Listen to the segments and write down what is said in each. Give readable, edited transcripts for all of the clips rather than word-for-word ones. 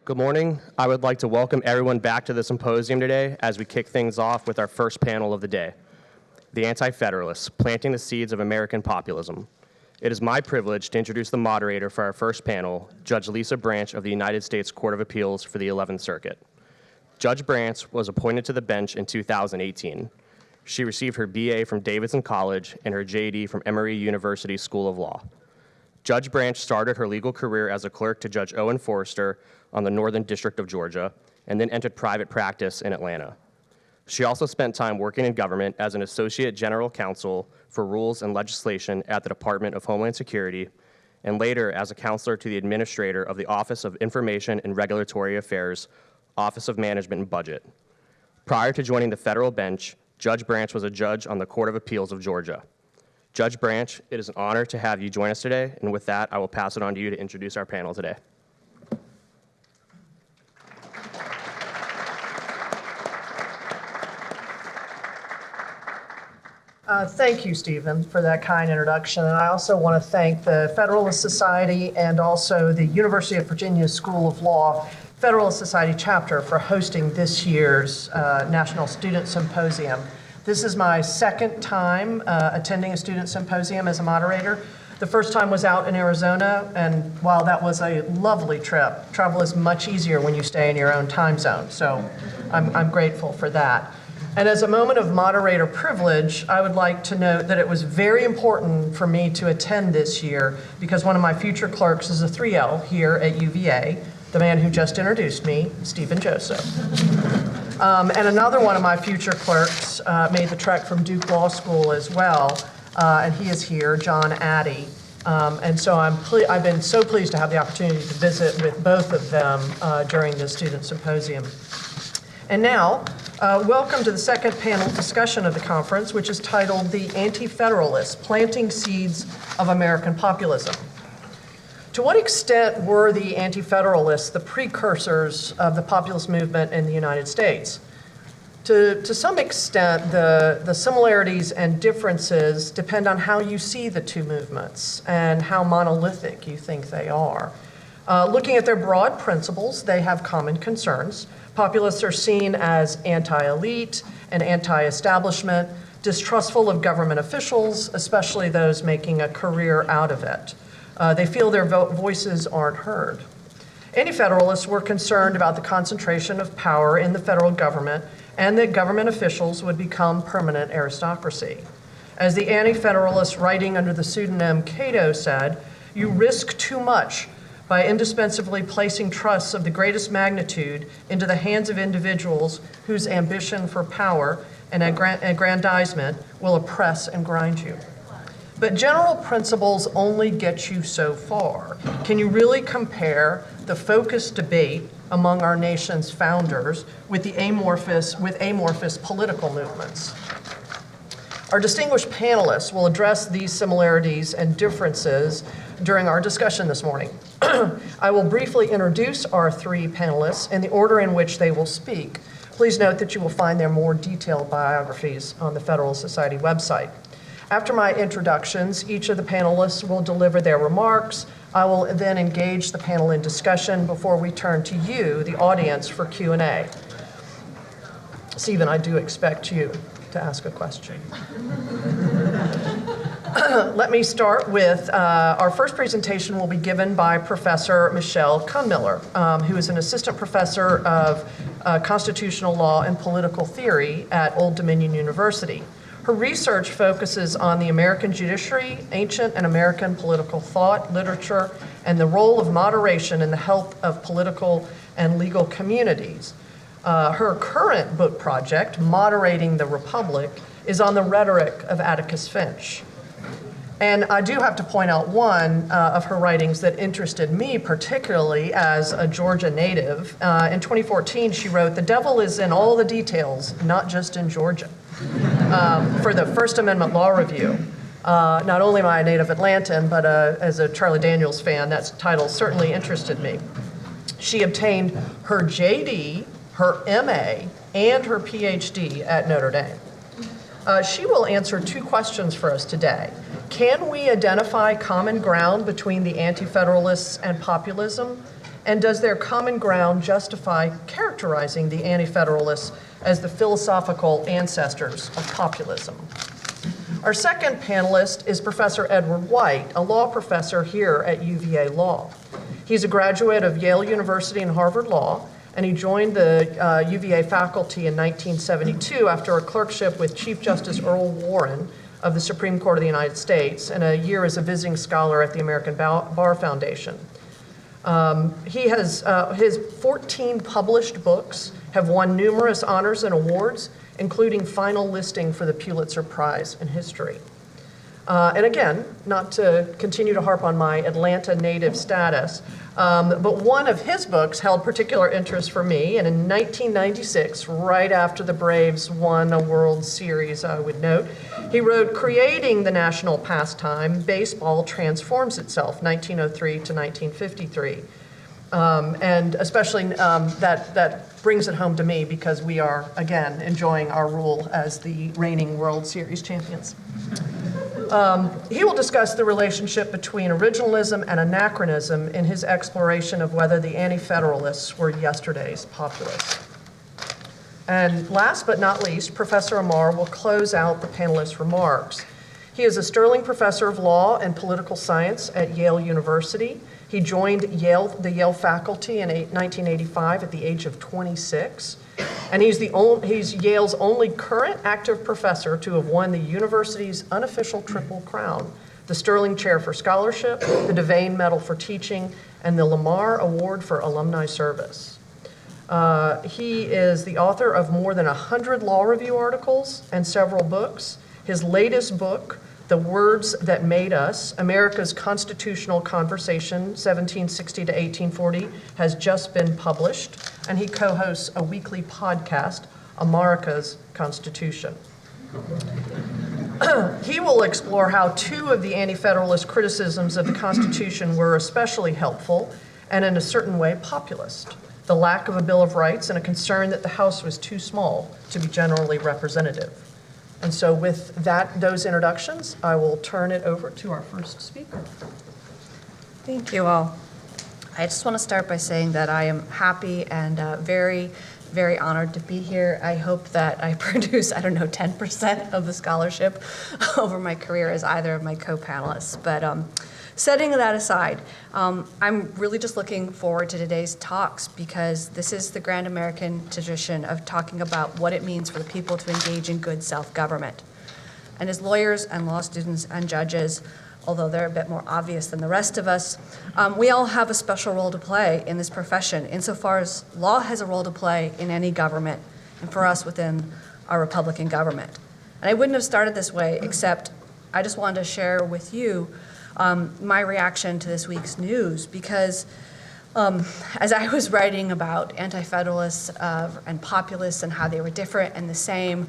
Good morning. I would like to welcome everyone back to the symposium today as we kick things off with our first panel of the day, the Anti-Federalists, Planting the Seeds of American Populism. It is my privilege to introduce the moderator for our first panel, Judge Lisa Branch of the United States Court of Appeals for the 11th Circuit. Judge Branch was appointed to the bench in 2018. She received her BA from Davidson College and her JD from Emory University School of Law. Judge Branch started her legal career as a clerk to Judge Owen Forrester on the Northern District of Georgia, and then entered private practice in Atlanta. She also spent time working in government as an Associate General Counsel for Rules and Legislation at the Department of Homeland Security, and later as a counselor to the Administrator of the Office of Information and Regulatory Affairs, Office of Management and Budget. Prior to joining the federal bench, Judge Branch was a judge on the Court of Appeals of Georgia. Judge Branch, it is an honor to have you join us today, and with that, I will pass it on to you to introduce our panel today. Thank you, Stephen, for that kind introduction. And I also want to thank the Federalist Society and also the University of Virginia School of Law Federalist Society chapter for hosting this year's National Student Symposium. This is my second time attending a student symposium as a moderator. The first time was out in Arizona, and while that was a lovely trip, travel is much easier when you stay in your own time zone. So I'm grateful for that. And as a moment of moderator privilege, I would like to note that it was very important for me to attend this year because one of my future clerks is a 3L here at UVA, the man who just introduced me, Stephen Joseph. And another one of my future clerks made the trek from Duke Law School as well, and he is here, John Addy. And so I've been so pleased to have the opportunity to visit with both of them during the student symposium. And now, welcome to the second panel discussion of the conference, which is titled The Anti-Federalists, Planting Seeds of American Populism. To what extent were the Anti-Federalists the precursors of the populist movement in the United States? To some extent, the similarities and differences depend on how you see the two movements and how monolithic you think they are. Looking at their broad principles, they have common concerns. Populists are seen as anti-elite and anti-establishment, distrustful of government officials, especially those making a career out of it. They feel their voices aren't heard. Anti-Federalists were concerned about the concentration of power in the federal government and that government officials would become permanent aristocracy. As the Anti-Federalists writing under the pseudonym Cato said, "You risk too much by indispensably placing trusts of the greatest magnitude into the hands of individuals whose ambition for power and aggrandizement will oppress and grind you." But general principles only get you so far. Can you really compare the focused debate among our nation's founders with amorphous political movements? Our distinguished panelists will address these similarities and differences during our discussion this morning. I will briefly introduce our three panelists in the order in which they will speak. Please note that you will find their more detailed biographies on the Federalist Society website. After my introductions, each of the panelists will deliver their remarks. I will then engage the panel in discussion before we turn to you, the audience, for Q&A. Stephen, I do expect you to ask a question. Let me start with our first presentation will be given by Professor Michelle Kuhnmiller, who is an assistant professor of constitutional law and political theory at Old Dominion University. Her research focuses on the American judiciary, ancient and American political thought, literature, and the role of moderation in the health of political and legal communities. Her current book project, Moderating the Republic, is on the rhetoric of Atticus Finch. And I do have to point out one of her writings that interested me particularly as a Georgia native. In 2014, she wrote, "The devil is in all the details, not just in Georgia," for the First Amendment Law Review. Not only am I a native Atlantan, but as a Charlie Daniels fan, that title certainly interested me. She obtained her JD, her MA, and her PhD at Notre Dame. She will answer two questions for us today. Can we identify common ground between the Anti-Federalists and populism? And does their common ground justify characterizing the Anti-Federalists as the philosophical ancestors of populism? Our second panelist is Professor Edward White, a law professor here at UVA Law. He's a graduate of Yale University and Harvard Law, and he joined the UVA faculty in 1972 after a clerkship with Chief Justice Earl Warren of the Supreme Court of the United States and a year as a visiting scholar at the American Bar Foundation. He has his 14 published books have won numerous honors and awards, including final listing for the Pulitzer Prize in History. And again, not to continue to harp on my Atlanta native status, but one of his books held particular interest for me, and in 1996, right after the Braves won a World Series, I would note, he wrote, "Creating the National Pastime, Baseball Transforms Itself, 1903 to 1953. And especially that brings it home to me because we are, again, enjoying our rule as the reigning World Series champions. He will discuss the relationship between originalism and anachronism in his exploration of whether the Anti-Federalists were yesterday's populists. And last but not least, Professor Amar will close out the panelists' remarks. He is a Sterling Professor of Law and Political Science at Yale University. He joined the Yale faculty in 1985 at the age of 26. And he's Yale's only current active professor to have won the university's unofficial Triple Crown, the Sterling Chair for Scholarship, the Devane Medal for Teaching, and the Lamar Award for Alumni Service. He is the author of more than 100 law review articles and several books. His latest book, The Words That Made Us, America's Constitutional Conversation, 1760 to 1840, has just been published, and he co-hosts a weekly podcast, America's Constitution. He will explore how two of the Anti-Federalist criticisms of the Constitution were especially helpful and in a certain way populist: the lack of a Bill of Rights and a concern that the House was too small to be generally representative. And so with those introductions, I will turn it over to our first speaker. Thank you all. I just want to start by saying that I am happy and very, very honored to be here. I hope that I produce, 10% of the scholarship over my career as either of my co-panelists. But setting that aside, I'm really just looking forward to today's talks because this is the grand American tradition of talking about what it means for the people to engage in good self-government. And as lawyers and law students and judges, although they're a bit more obvious than the rest of us, we all have a special role to play in this profession insofar as law has a role to play in any government, and for us within our Republican government. And I wouldn't have started this way except I just wanted to share with you my reaction to this week's news because as I was writing about Anti-Federalists and populists and how they were different and the same,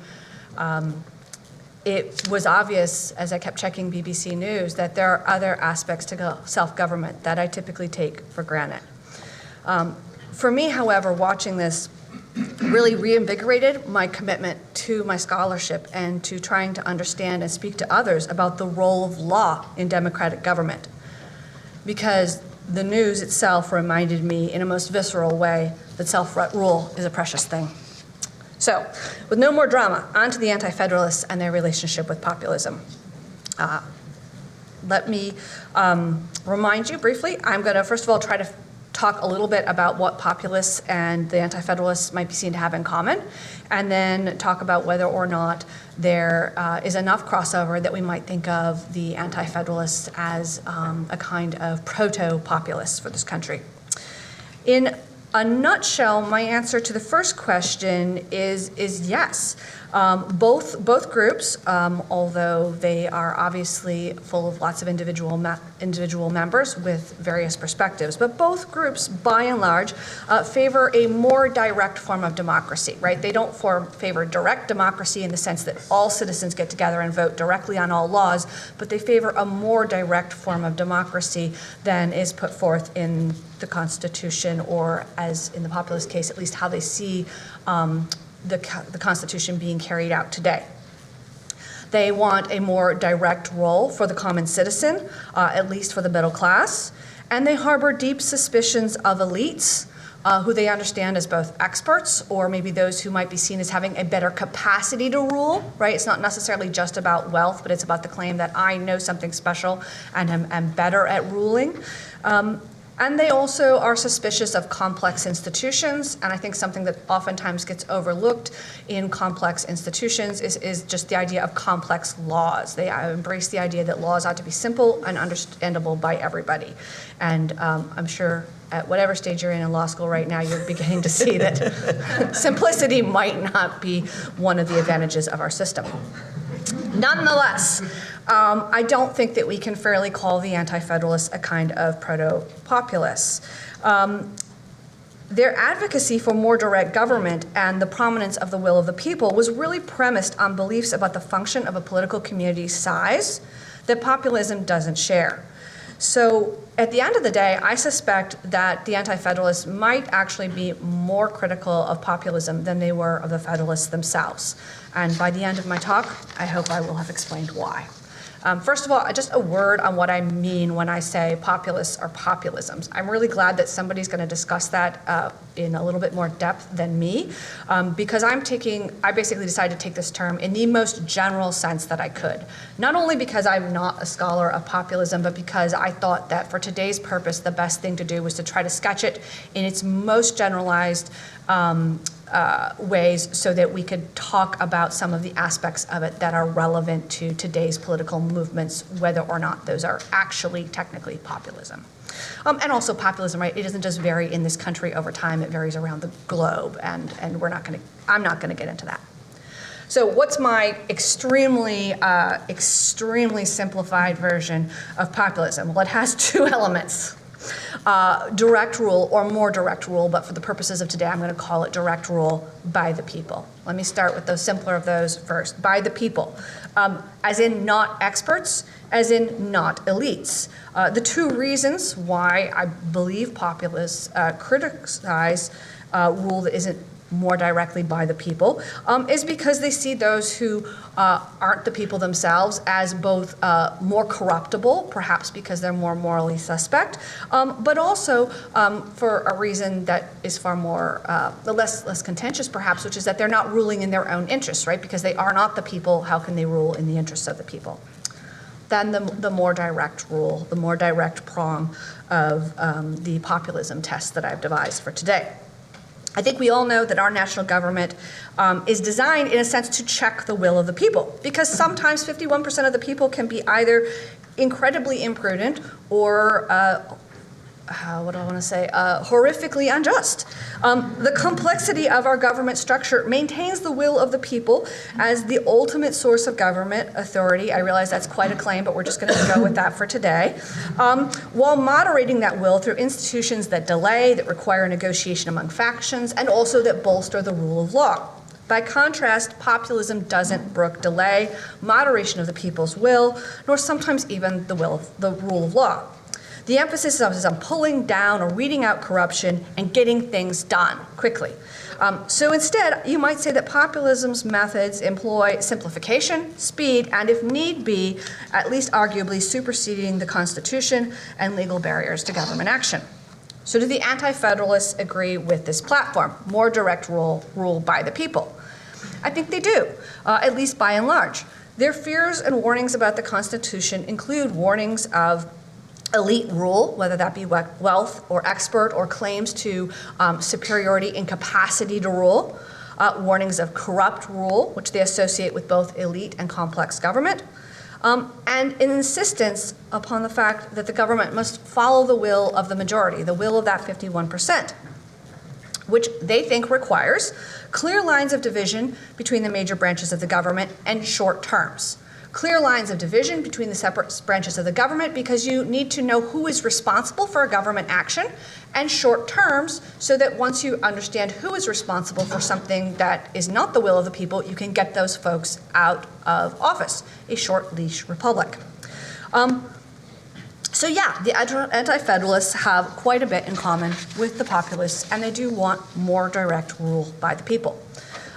it was obvious as I kept checking BBC News that there are other aspects to self-government that I typically take for granted. For me, however, watching this really reinvigorated my commitment to my scholarship and to trying to understand and speak to others about the role of law in democratic government. Because the news itself reminded me in a most visceral way that self-rule is a precious thing. So, with no more drama, on to the Anti-Federalists and their relationship with populism. Let me remind you briefly, I'm going to first of all try to talk a little bit about what populists and the Anti-Federalists might be seen to have in common, and then talk about whether or not there is enough crossover that we might think of the Anti-Federalists as a kind of proto-populists for this country. In a nutshell, my answer to the first question is yes. Both groups, although they are obviously full of lots of individual members with various perspectives, but both groups, by and large, favor a more direct form of democracy, right? They don't favor direct democracy in the sense that all citizens get together and vote directly on all laws, but they favor a more direct form of democracy than is put forth in the Constitution, or as in the populist case, at least how they see the Constitution being carried out today. They want a more direct role for the common citizen, at least for the middle class. And they harbor deep suspicions of elites, who they understand as both experts or maybe those who might be seen as having a better capacity to rule, right? It's not necessarily just about wealth, but it's about the claim that I know something special and am better at ruling. And they also are suspicious of complex institutions, and I think something that oftentimes gets overlooked in complex institutions is just the idea of complex laws. They embrace the idea that laws ought to be simple and understandable by everybody. And I'm sure at whatever stage you're in law school right now, you're beginning to see that simplicity might not be one of the advantages of our system. Nonetheless, I don't think that we can fairly call the Anti-Federalists a kind of proto-populists. Their advocacy for more direct government and the prominence of the will of the people was really premised on beliefs about the function of a political community's size that populism doesn't share. So at the end of the day, I suspect that the Anti-Federalists might actually be more critical of populism than they were of the Federalists themselves. And by the end of my talk, I hope I will have explained why. First of all, just a word on what I mean when I say populists or populisms. I'm really glad that somebody's going to discuss that in a little bit more depth than me, because I basically decided to take this term in the most general sense that I could. Not only because I'm not a scholar of populism, but because I thought that for today's purpose, the best thing to do was to try to sketch it in its most generalized ways so that we could talk about some of the aspects of it that are relevant to today's political movements, whether or not those are actually technically populism. And also populism, right? It doesn't just vary in this country over time, it varies around the globe, and I'm not gonna get into that. So what's my extremely simplified version of populism? Well, it has two elements. Direct rule or more direct rule, but for the purposes of today, I'm going to call it direct rule by the people. Let me start with the simpler of those first. By the people, as in not experts, as in not elites. The two reasons why I believe populists criticize rule that isn't more directly by the people is because they see those who aren't the people themselves as both more corruptible, perhaps because they're more morally suspect, but also for a reason that is far more less contentious, perhaps, which is that they're not ruling in their own interests, right? Because they are not the people, how can they rule in the interests of the people? Then the more direct rule, the more direct prong of the populism test that I've devised for today. I think we all know that our national government is designed, in a sense, to check the will of the people, because sometimes 51% of the people can be either incredibly imprudent or horrifically unjust. The complexity of our government structure maintains the will of the people as the ultimate source of government authority. I realize that's quite a claim, but we're just going to go with that for today. While moderating that will through institutions that delay, that require negotiation among factions, and also that bolster the rule of law. By contrast, populism doesn't brook delay, moderation of the people's will, nor sometimes even the rule of law. The emphasis is on pulling down or weeding out corruption and getting things done quickly. So instead, you might say that populism's methods employ simplification, speed, and if need be, at least arguably superseding the Constitution and legal barriers to government action. So do the Anti-Federalists agree with this platform, more direct rule by the people? I think they do, at least by and large. Their fears and warnings about the Constitution include warnings of elite rule, whether that be wealth or expert or claims to superiority in capacity to rule, warnings of corrupt rule, which they associate with both elite and complex government, and an insistence upon the fact that the government must follow the will of the majority, the will of that 51%, which they think requires clear lines of division between the major branches of the government and short terms. Clear lines of division between the separate branches of the government because you need to know who is responsible for a government action, and short terms so that once you understand who is responsible for something that is not the will of the people, you can get those folks out of office, a short leash republic. So yeah, the Anti-Federalists have quite a bit in common with the populists, and they do want more direct rule by the people.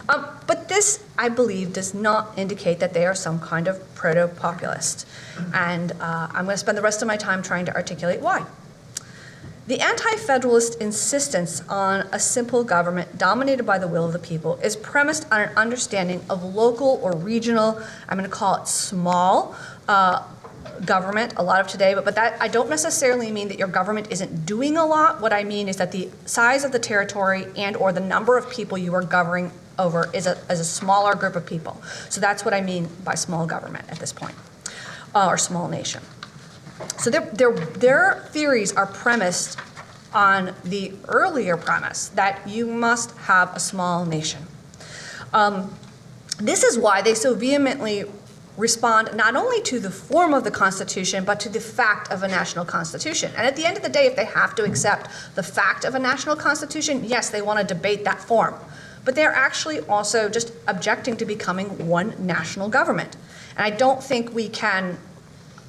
But this, I believe, does not indicate that they are some kind of proto-populist. And I'm going to spend the rest of my time trying to articulate why. The anti-federalist insistence on a simple government dominated by the will of the people is premised on an understanding of local or regional, I'm going to call it small, government a lot of today, but that I don't necessarily mean that your government isn't doing a lot. What I mean is that the size of the territory and or the number of people you are governing over is a smaller group of people. So that's what I mean by small government at this point, or small nation. So their theories are premised on the earlier premise that you must have a small nation. This is why they so vehemently respond not only to the form of the Constitution, but to the fact of a national constitution. And at the end of the day, if they have to accept the fact of a national constitution, yes, they want to debate that form. But they're actually also just objecting to becoming one national government. And I don't think we can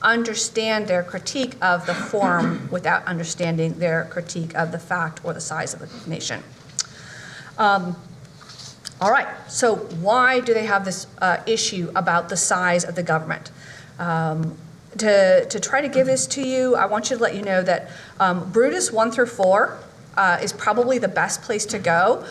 understand their critique of the form without understanding their critique of the fact or the size of the nation. All right, so why do they have this issue about the size of the government? To try to give this to you, I want you to let you know that Brutus 1 through 4 is probably the best place to go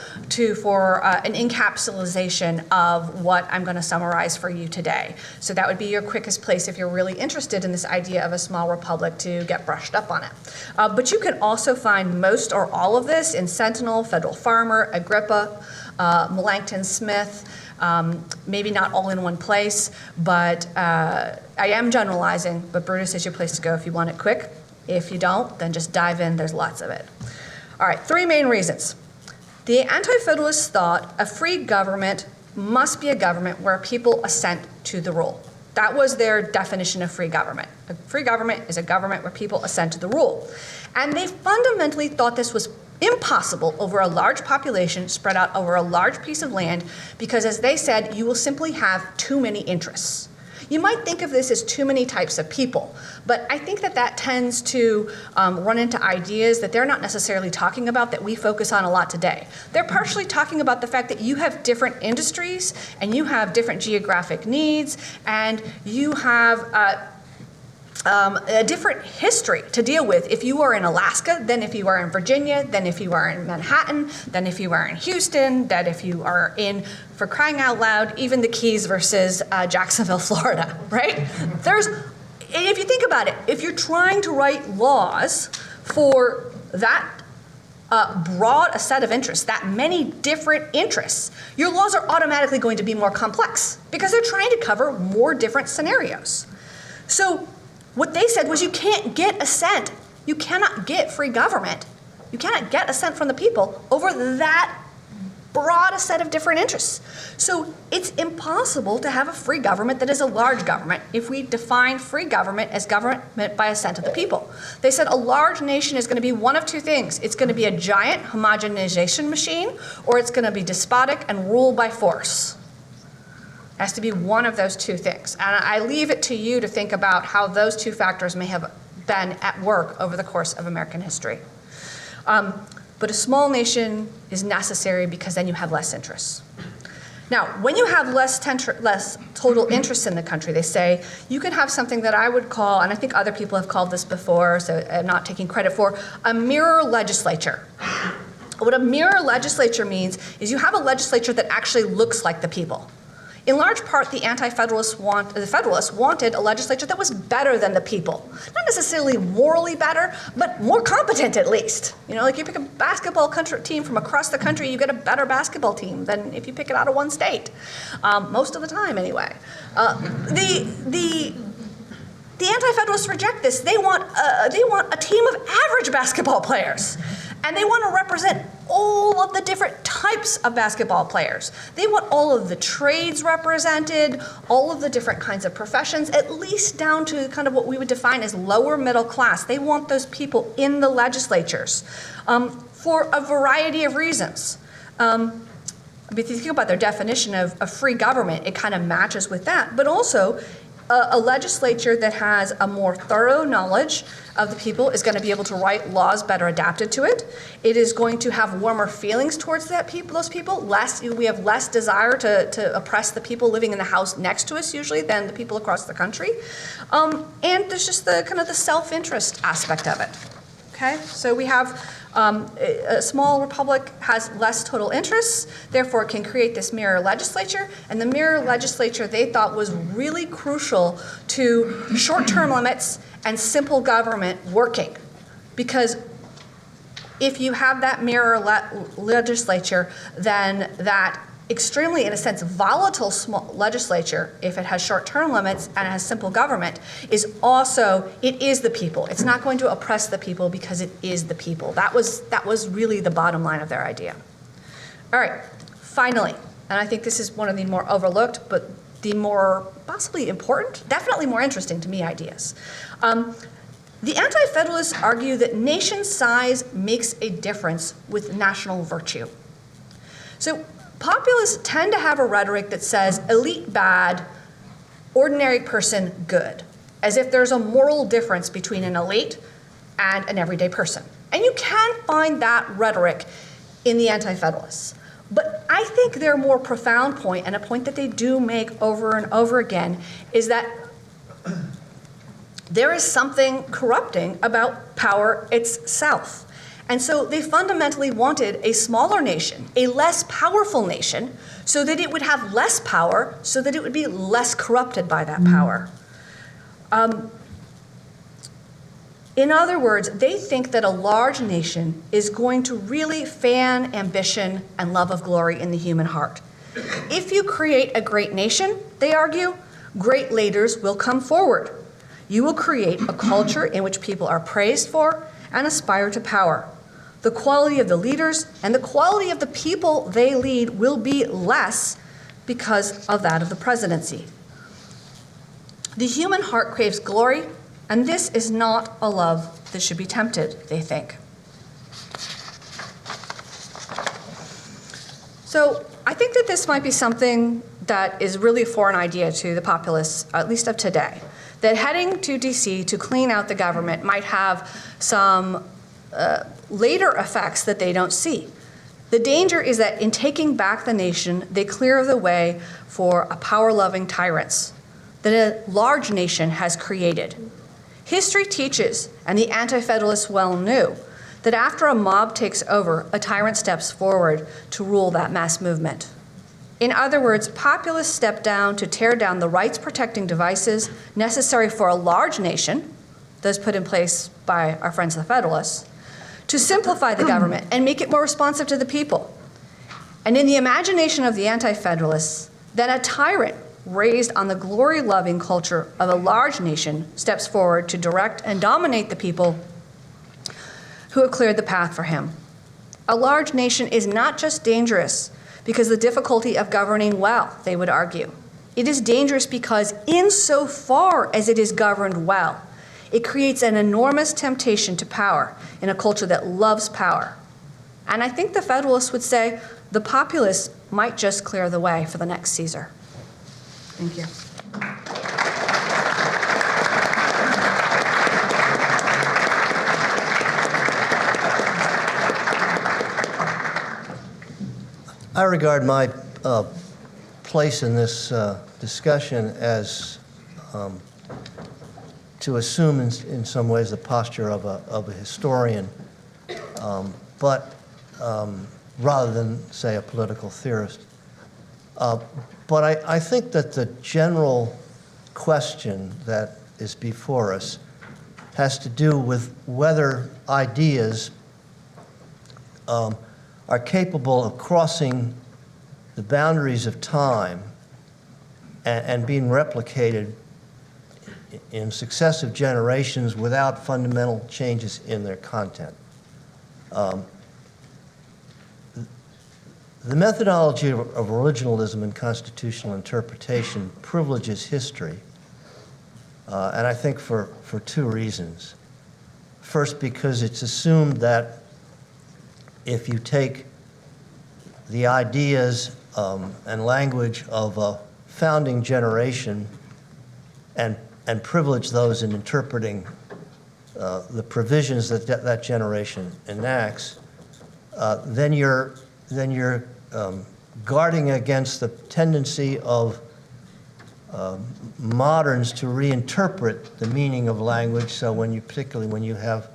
for an encapsulation of what I'm going to summarize for you today. So that would be your quickest place if you're really interested in this idea of a small republic to get brushed up on it. But you can also find most or all of this in Sentinel, Federal Farmer, Agrippa, Melanchthon Smith, maybe not all in one place, but I am generalizing, but Brutus is your place to go if you want it quick. If you don't, then just dive in, there's lots of it. All right, 3 main reasons. The Anti-Federalists thought a free government must be a government where people assent to the rule. That was their definition of free government. A free government is a government where people assent to the rule. And they fundamentally thought this was impossible over a large population spread out over a large piece of land because, as they said, you will simply have too many interests. You might think of this as too many types of people, but I think that tends to run into ideas that they're not necessarily talking about that we focus on a lot today. They're partially talking about the fact that you have different industries and you have different geographic needs and you have a different history to deal with if you are in Alaska than if you are in Virginia, than if you are in Manhattan, than if you are in Houston, than if you are in, for crying out loud, even the Keys versus Jacksonville, Florida, right? If you think about it, if you're trying to write laws for that broad a set of interests, that many different interests, your laws are automatically going to be more complex because they're trying to cover more different scenarios. So what they said was you can't get assent. You cannot get free government. You cannot get assent from the people over that broad a set of different interests. So it's impossible to have a free government that is a large government if we define free government as government by assent of the people. They said a large nation is going to be one of 2 things. It's going to be a giant homogenization machine, or it's going to be despotic and rule by force. It has to be one of those 2 things. And I leave it to you to think about how those 2 factors may have been at work over the course of American history. But a small nation is necessary because then you have less interests. Now, when you have less total interest in the country, they say, you can have something that I would call, and I think other people have called this before, so I'm not taking credit for, a mirror legislature. What a mirror legislature means is you have a legislature that actually looks like the people. In large part, the Federalists wanted a legislature that was better than the people. Not necessarily morally better, but more competent at least. You know, like you pick a basketball team from across the country, you get a better basketball team than if you pick it out of one state. Most of the time, anyway. The Anti-Federalists reject this. They want a team of average basketball players. And they want to represent all of the different types of basketball players. They want all of the trades represented, all of the different kinds of professions, at least down to kind of what we would define as lower middle class. They want those people in the legislatures for a variety of reasons. If you think about their definition of free government, it kind of matches with that. But also, a legislature that has a more thorough knowledge of the people is going to be able to write laws better adapted to it. It is going to have warmer feelings towards those people. We have less desire to oppress the people living in the house next to us usually than the people across the country. And there's just the kind of the self-interest aspect of it. Okay, so we have a small republic has less total interests, therefore it can create this mirror legislature. And the mirror legislature they thought was really crucial to short-term limits and simple government working. Because if you have that mirror legislature, then that extremely, in a sense, volatile small legislature, if it has short-term limits and it has simple government, it is the people. It's not going to oppress the people because it is the people. That was really the bottom line of their idea. All right, finally, and I think this is one of the more overlooked, but the more possibly important, definitely more interesting to me ideas. The Anti-Federalists argue that nation size makes a difference with national virtue. So populists tend to have a rhetoric that says elite bad, ordinary person good, as if there's a moral difference between an elite and an everyday person. And you can find that rhetoric in the Anti-Federalists. But I think their more profound point, and a point that they do make over and over again, is that there is something corrupting about power itself. And so they fundamentally wanted a smaller nation, a less powerful nation, so that it would have less power, so that it would be less corrupted by that power. In other words, they think that a large nation is going to really fan ambition and love of glory in the human heart. If you create a great nation, they argue, great leaders will come forward. You will create a culture in which people are praised for and aspire to power. The quality of the leaders and the quality of the people they lead will be less because of that of the presidency. The human heart craves glory, and this is not a love that should be tempted, they think. So I think that this might be something that is really a foreign idea to the populists, at least of today, that heading to DC to clean out the government might have some later effects that they don't see. The danger is that in taking back the nation, they clear the way for a power-loving tyrants that a large nation has created. History teaches, and the Anti-Federalists well knew, that after a mob takes over, a tyrant steps forward to rule that mass movement. In other words, populists step down to tear down the rights-protecting devices necessary for a large nation, those put in place by our friends the Federalists, to simplify the government and make it more responsive to the people. And in the imagination of the Anti-Federalists, then a tyrant raised on the glory-loving culture of a large nation steps forward to direct and dominate the people who have cleared the path for him. A large nation is not just dangerous because of the difficulty of governing well, they would argue. It is dangerous because insofar as it is governed well, it creates an enormous temptation to power in a culture that loves power. And I think the Federalists would say the populists might just clear the way for the next Caesar. Thank you. I regard my place in this discussion as to assume in some ways the posture of a historian, but rather than, say, a political theorist. But I think that the general question that is before us has to do with whether ideas are capable of crossing the boundaries of time and being replicated in successive generations without fundamental changes in their content. The methodology of originalism in constitutional interpretation privileges history, and I think for two reasons. First, because it's assumed that if you take the ideas and language of a founding generation and privilege those in interpreting the provisions that that generation enacts, then you're guarding against the tendency of moderns to reinterpret the meaning of language. So particularly when you have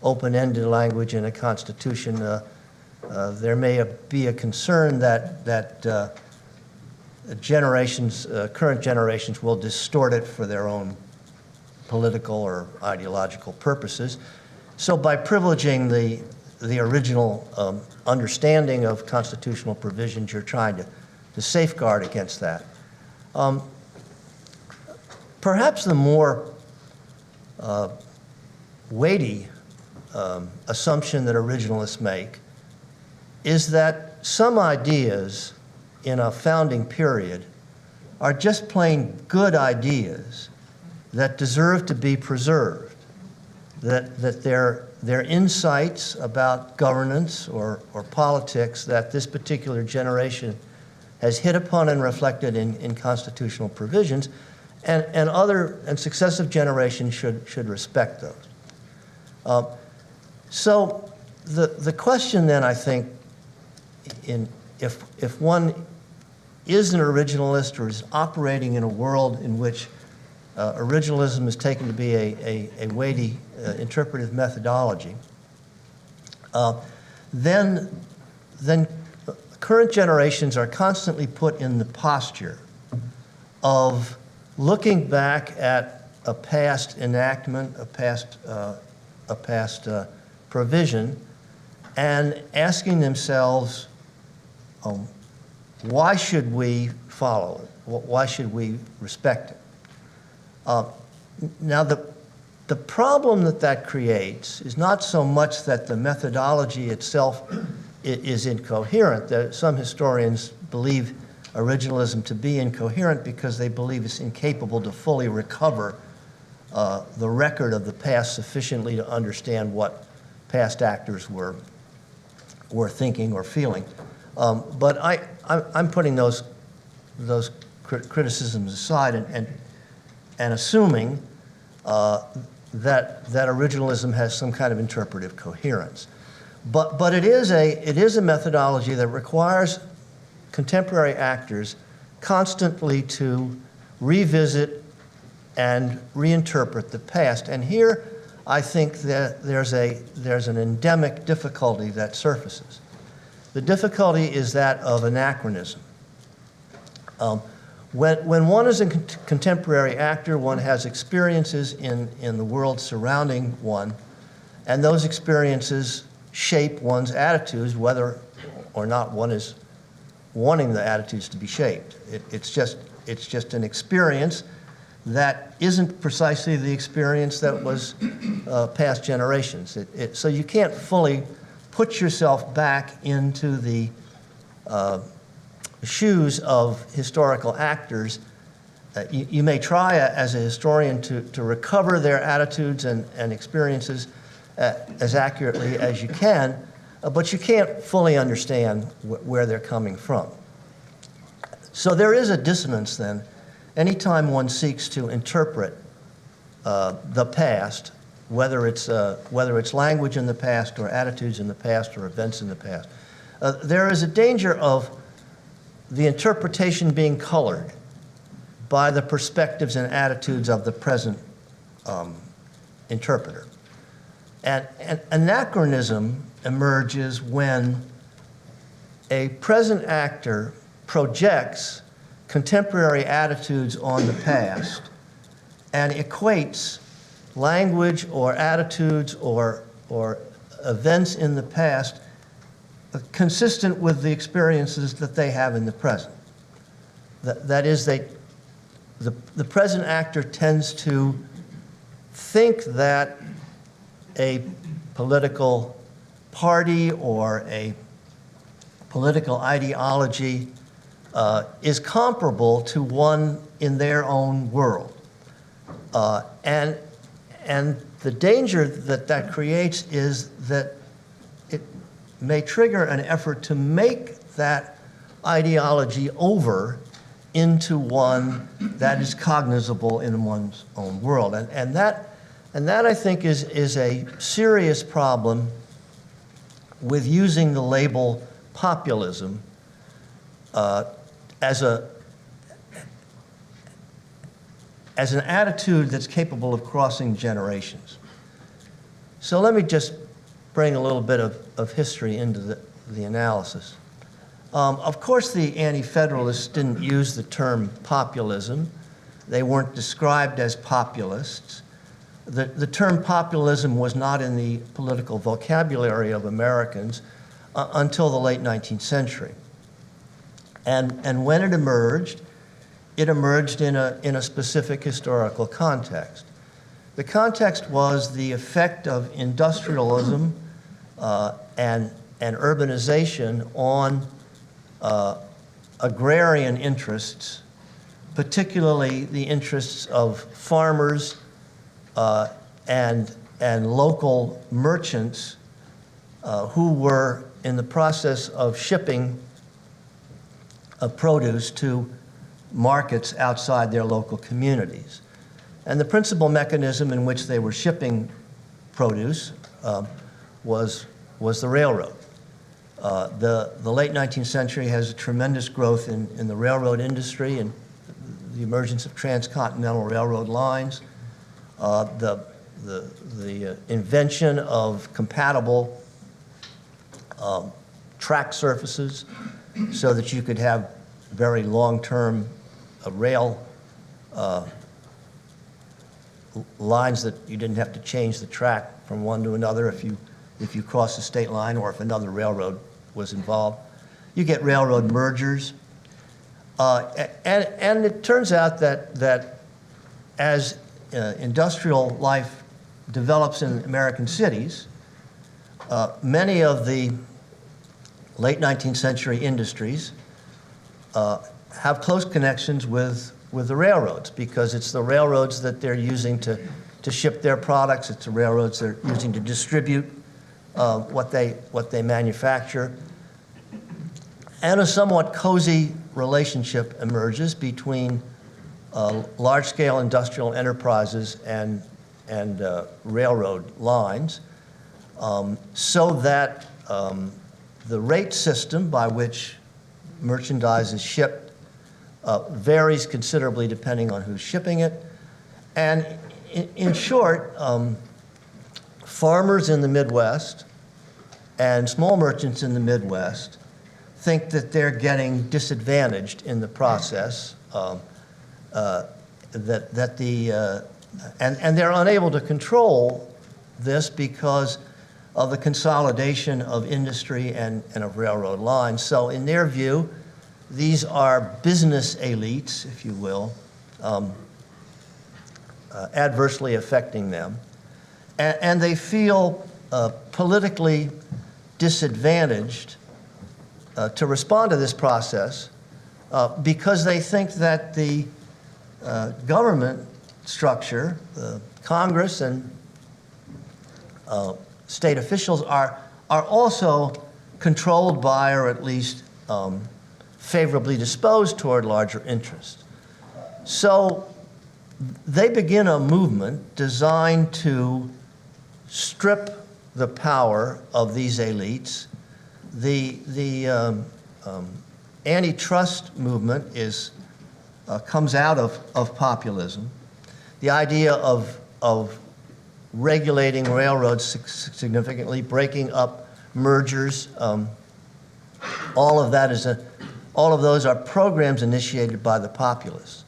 open-ended language in a constitution, there may be a concern that current generations will distort it for their own political or ideological purposes. So by privileging the original understanding of constitutional provisions, you're trying to safeguard against that. Perhaps the more weighty assumption that originalists make is that some ideas in a founding period are just plain good ideas that deserve to be preserved, that they're insights about governance or politics that this particular generation has hit upon and reflected in constitutional provisions, and successive generations should respect those. So the question then, I think, if one is an originalist or is operating in a world in which originalism is taken to be a weighty interpretive methodology, then current generations are constantly put in the posture of looking back at a past enactment, a past provision, and asking themselves, why should we follow it? Why should we respect it? Now, the problem that creates is not so much that the methodology itself is incoherent. Some historians believe originalism to be incoherent because they believe it's incapable to fully recover the record of the past sufficiently to understand what past actors were thinking or feeling. But I'm putting those criticisms aside and assuming that originalism has some kind of interpretive coherence. But it is a methodology that requires contemporary actors constantly to revisit and reinterpret the past. And here, I think that there's an endemic difficulty that surfaces. The difficulty is that of anachronism. When one is a contemporary actor, one has experiences in the world surrounding one, and those experiences shape one's attitudes, whether or not one is wanting the attitudes to be shaped. It's just an experience that isn't precisely the experience that was past generations. So you can't fully put yourself back into the shoes of historical actors. You may try as a historian to recover their attitudes and experiences as accurately as you can, but you can't fully understand where they're coming from. So there is a dissonance then, anytime one seeks to interpret the past, whether it's language in the past or attitudes in the past or events in the past. There is a danger of the interpretation being colored by the perspectives and attitudes of the present interpreter. And anachronism emerges when a present actor projects contemporary attitudes on the past and equates language or attitudes or events in the past consistent with the experiences that they have in the present. That is, the present actor tends to think that a political party or a political ideology is comparable to one in their own world. And the danger that creates is that it may trigger an effort to make that ideology over into one that is cognizable in one's own world. And that I think is a serious problem with using the label populism as an attitude that's capable of crossing generations. So let me just bring a little bit of history into the analysis. Of course, the Anti-Federalists didn't use the term populism. They weren't described as populists. The term populism was not in the political vocabulary of Americans until the late 19th century. And when it emerged in a specific historical context. The context was the effect of industrialism and urbanization on agrarian interests, particularly the interests of farmers and local merchants who were in the process of shipping produce to markets outside their local communities. And the principal mechanism in which they were shipping produce was the railroad. The late 19th century has a tremendous growth in the railroad industry and the emergence of transcontinental railroad lines, the invention of compatible track surfaces so that you could have very long-term rail lines that you didn't have to change the track from one to another if you crossed the state line or if another railroad was involved. You get railroad mergers. And it turns out that as industrial life develops in American cities, many of the late 19th century industries have close connections with the railroads because it's the railroads that they're using to ship their products. It's the railroads they're using to distribute what they manufacture. And a somewhat cozy relationship emerges between large-scale industrial enterprises and railroad lines, so that the rate system by which merchandise is shipped varies considerably depending on who's shipping it. And in short, farmers in the Midwest and small merchants in the Midwest think that they're getting disadvantaged in the process, and they're unable to control this because of the consolidation of industry and of railroad lines. So in their view, these are business elites, if you will, adversely affecting them. And they feel politically disadvantaged to respond to this process because they think that the government structure, Congress and state officials are also controlled by, or at least favorably disposed toward, larger interests. So they begin a movement designed to strip the power of these elites. The antitrust movement comes out of populism. The idea of regulating railroads significantly, breaking up mergers, all of those are programs initiated by the populists.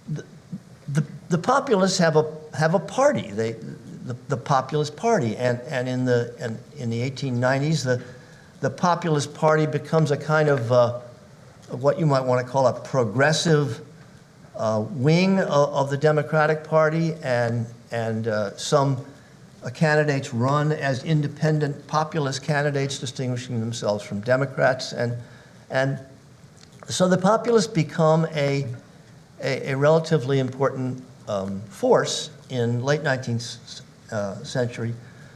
The populists have a party. The Populist Party, and in the 1890s, the Populist Party becomes a kind of what you might want to call a progressive wing of the Democratic Party, and some candidates run as independent populist candidates, distinguishing themselves from Democrats, and so the populists become a relatively important force in late 19th century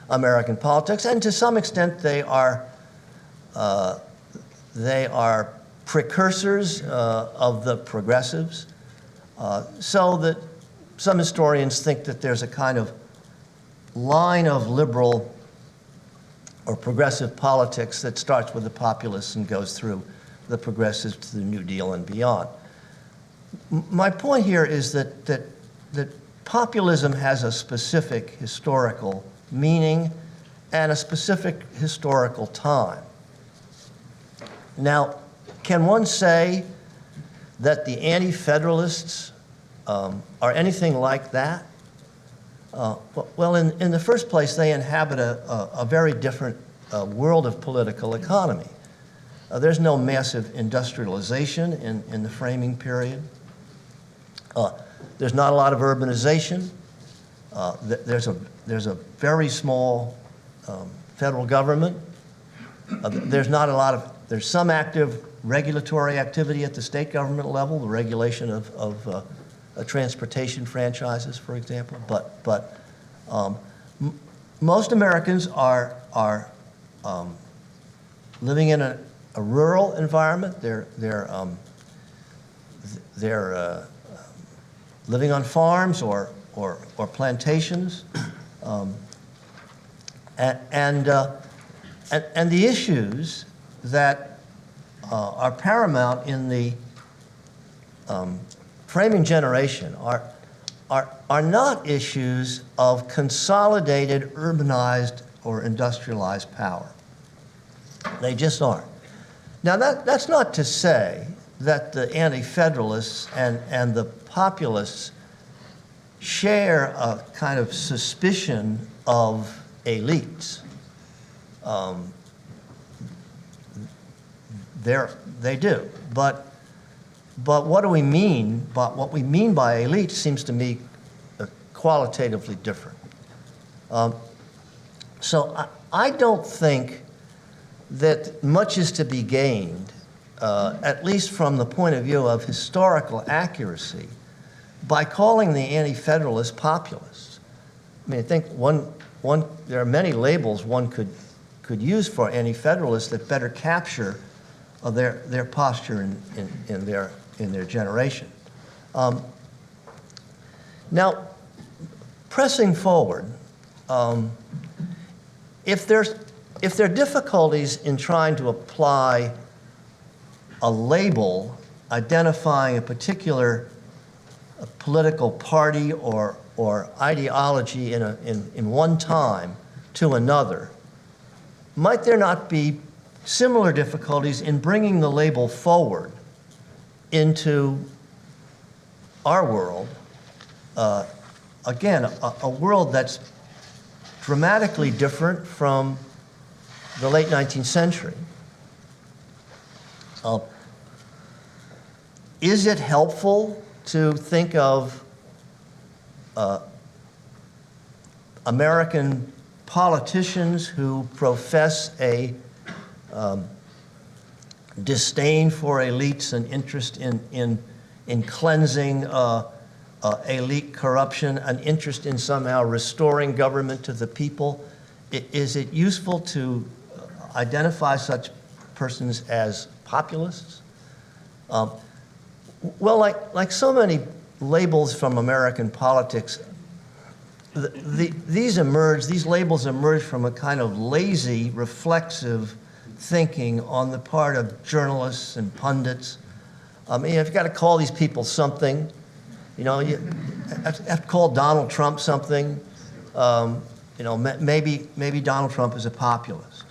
American politics, and to some extent they are precursors of the progressives, so that some historians think that there's a kind of line of liberal or progressive politics that starts with the populists and goes through the progressives to the New Deal and beyond. My point here is that populism has a specific historical meaning and a specific historical time. Now, can one say that the Anti-Federalists are anything like that? Well, in the first place, they inhabit a very different world of political economy. There's no massive industrialization in the framing period. There's not a lot of urbanization. There's a very small federal government. There's some active regulatory activity at the state government level, the regulation of transportation franchises, for example. But most Americans are living in a rural environment. They're living on farms or plantations, and the issues that are paramount in the framing generation are not issues of consolidated, urbanized, or industrialized power. They just aren't. Now, that's not to say that the Anti-Federalists and the Populists share a kind of suspicion of elites. They do, but what do we mean? But what we mean by elite seems to me qualitatively different. So I don't think that much is to be gained, at least from the point of view of historical accuracy, by calling the Anti-Federalists populists. I mean, I think there are many labels one could use for Anti-Federalists that better capture their posture in their generation. Now, pressing forward, if there are difficulties in trying to apply a label identifying a particular political party or ideology in one time to another, might there not be similar difficulties in bringing the label forward into our world? Again, a world that's dramatically different from the late 19th century. Is it helpful to think of American politicians who profess a disdain for elites and interest in cleansing elite corruption, an interest in somehow restoring government to the people? Is it useful to identify such persons as populists? Well, like so many labels from American politics, these labels emerge from a kind of lazy, reflexive thinking on the part of journalists and pundits. I mean, you've got to call these people something. You know, you have to call Donald Trump something. Maybe Donald Trump is a populist,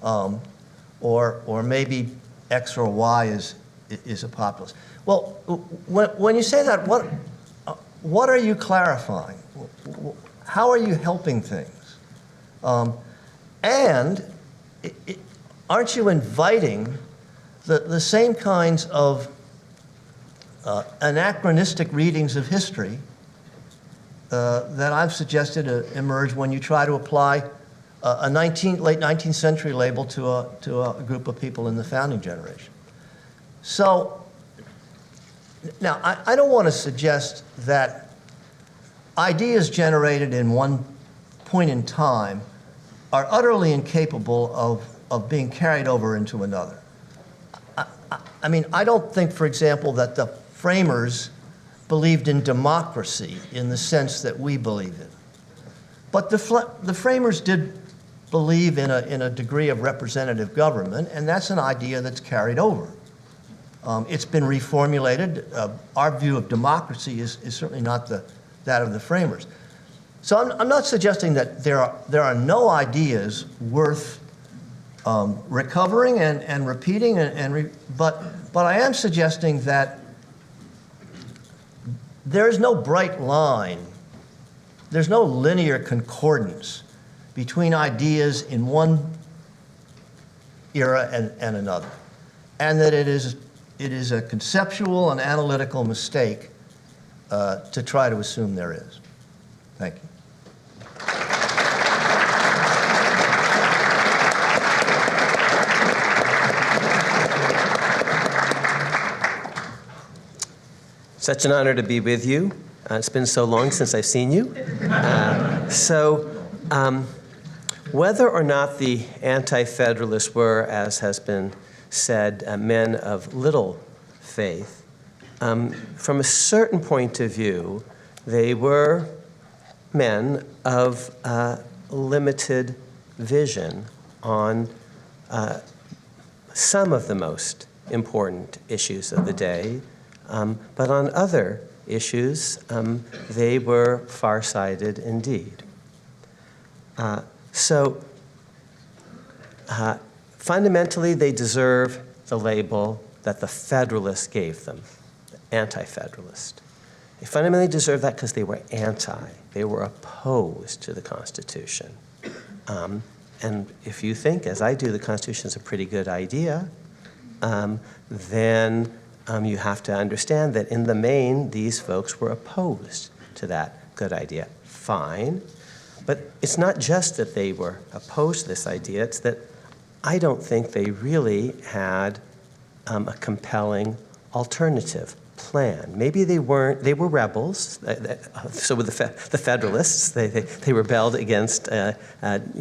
or maybe X or Y is a populist. Well, when you say that, what are you clarifying? How are you helping things? And aren't you inviting the same kinds of anachronistic readings of history that I've suggested emerge when you try to apply a late 19th century label to a group of people in the founding generation? So now, I don't want to suggest that ideas generated in one point in time are utterly incapable of being carried over into another. I mean, I don't think, for example, that the framers believed in democracy in the sense that we believe it. But the framers did believe in a degree of representative government, and that's an idea that's carried over. It's been reformulated. Our view of democracy is certainly not that of the framers. So I'm not suggesting that there are no ideas worth recovering and repeating, but I am suggesting that there's no bright line, there's no linear concordance between ideas in one era and another, and that it is a conceptual and analytical mistake to try to assume there is. Thank you. Such an honor to be with you. It's been so long since I've seen you. Whether or not the Anti-Federalists were, as has been said, men of little faith, from a certain point of view, they were men of limited vision on some of the most important issues of the day. But on other issues, they were far-sighted indeed. Fundamentally, they deserve the label that the Federalists gave them, Anti-Federalist. They fundamentally deserve that because they were anti. They were opposed to the Constitution. And if you think, as I do, the Constitution is a pretty good idea, then you have to understand that in the main, these folks were opposed to that good idea. Fine. But it's not just that they were opposed to this idea, it's that I don't think they really had a compelling alternative plan. Maybe they weren't, they were rebels. So with the Federalists, they rebelled against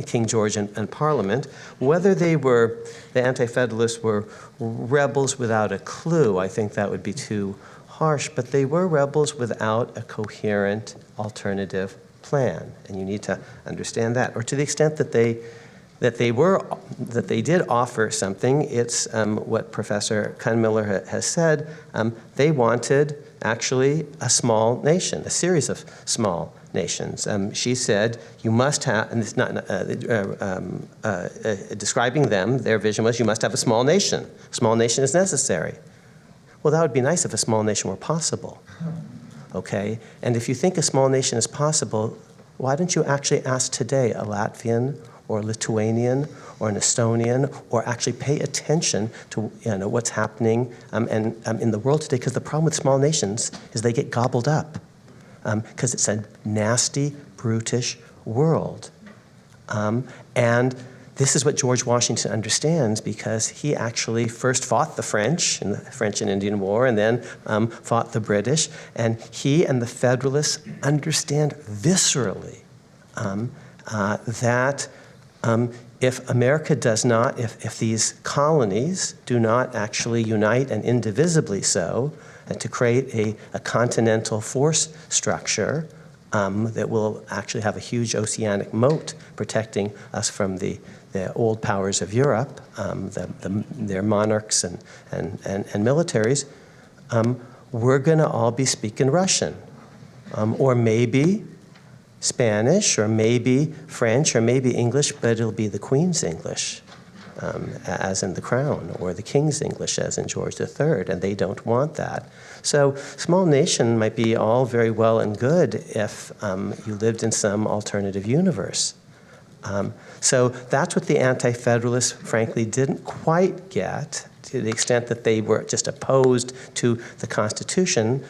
King George and Parliament. Whether they were, the Anti-Federalists were rebels without a clue, I think that would be too harsh, but they were rebels without a coherent alternative plan, and you need to understand that. Or to the extent that they did offer something, it's what Professor Kuhnmiller has said. They wanted actually a small nation, a series of small nations. She said, you must have, and it's not describing them, their vision was, you must have a small nation. A small nation is necessary. Well, that would be nice if a small nation were possible. Okay? And if you think a small nation is possible, why don't you actually ask today a Latvian or a Lithuanian or an Estonian, or actually pay attention to what's happening in the world today? Because the problem with small nations is they get gobbled up because it's a nasty, brutish world. And this is what George Washington understands, because he actually first fought the French in the French and Indian War, and then fought the British. And he and the Federalists understand viscerally that if America does not, if these colonies do not actually unite, and indivisibly so, to create a continental force structure that will actually have a huge oceanic moat protecting us from the old powers of Europe, their monarchs and militaries, we're going to all be speaking Russian, or maybe Spanish, or maybe French, or maybe English, but it'll be the Queen's English, as in The Crown, or the King's English, as in George III, and they don't want that. So small nation might be all very well and good if you lived in some alternative universe. So that's what the Anti-Federalists, frankly, didn't quite get, to the extent that they were just opposed to the Constitution.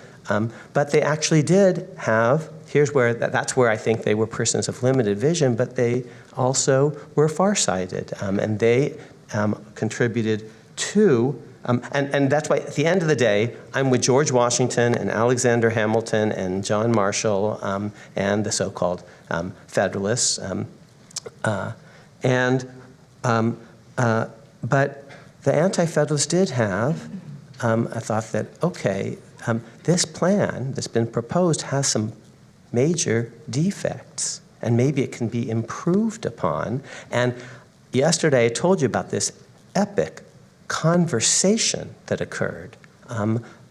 But they actually did have, that's where I think they were persons of limited vision, but they also were farsighted, and they contributed to, and that's why at the end of the day, I'm with George Washington and Alexander Hamilton and John Marshall and the so-called Federalists. But the Anti-Federalists did have I thought that, okay, this plan that's been proposed has some major defects, and maybe it can be improved upon. And yesterday I told you about this epic conversation that occurred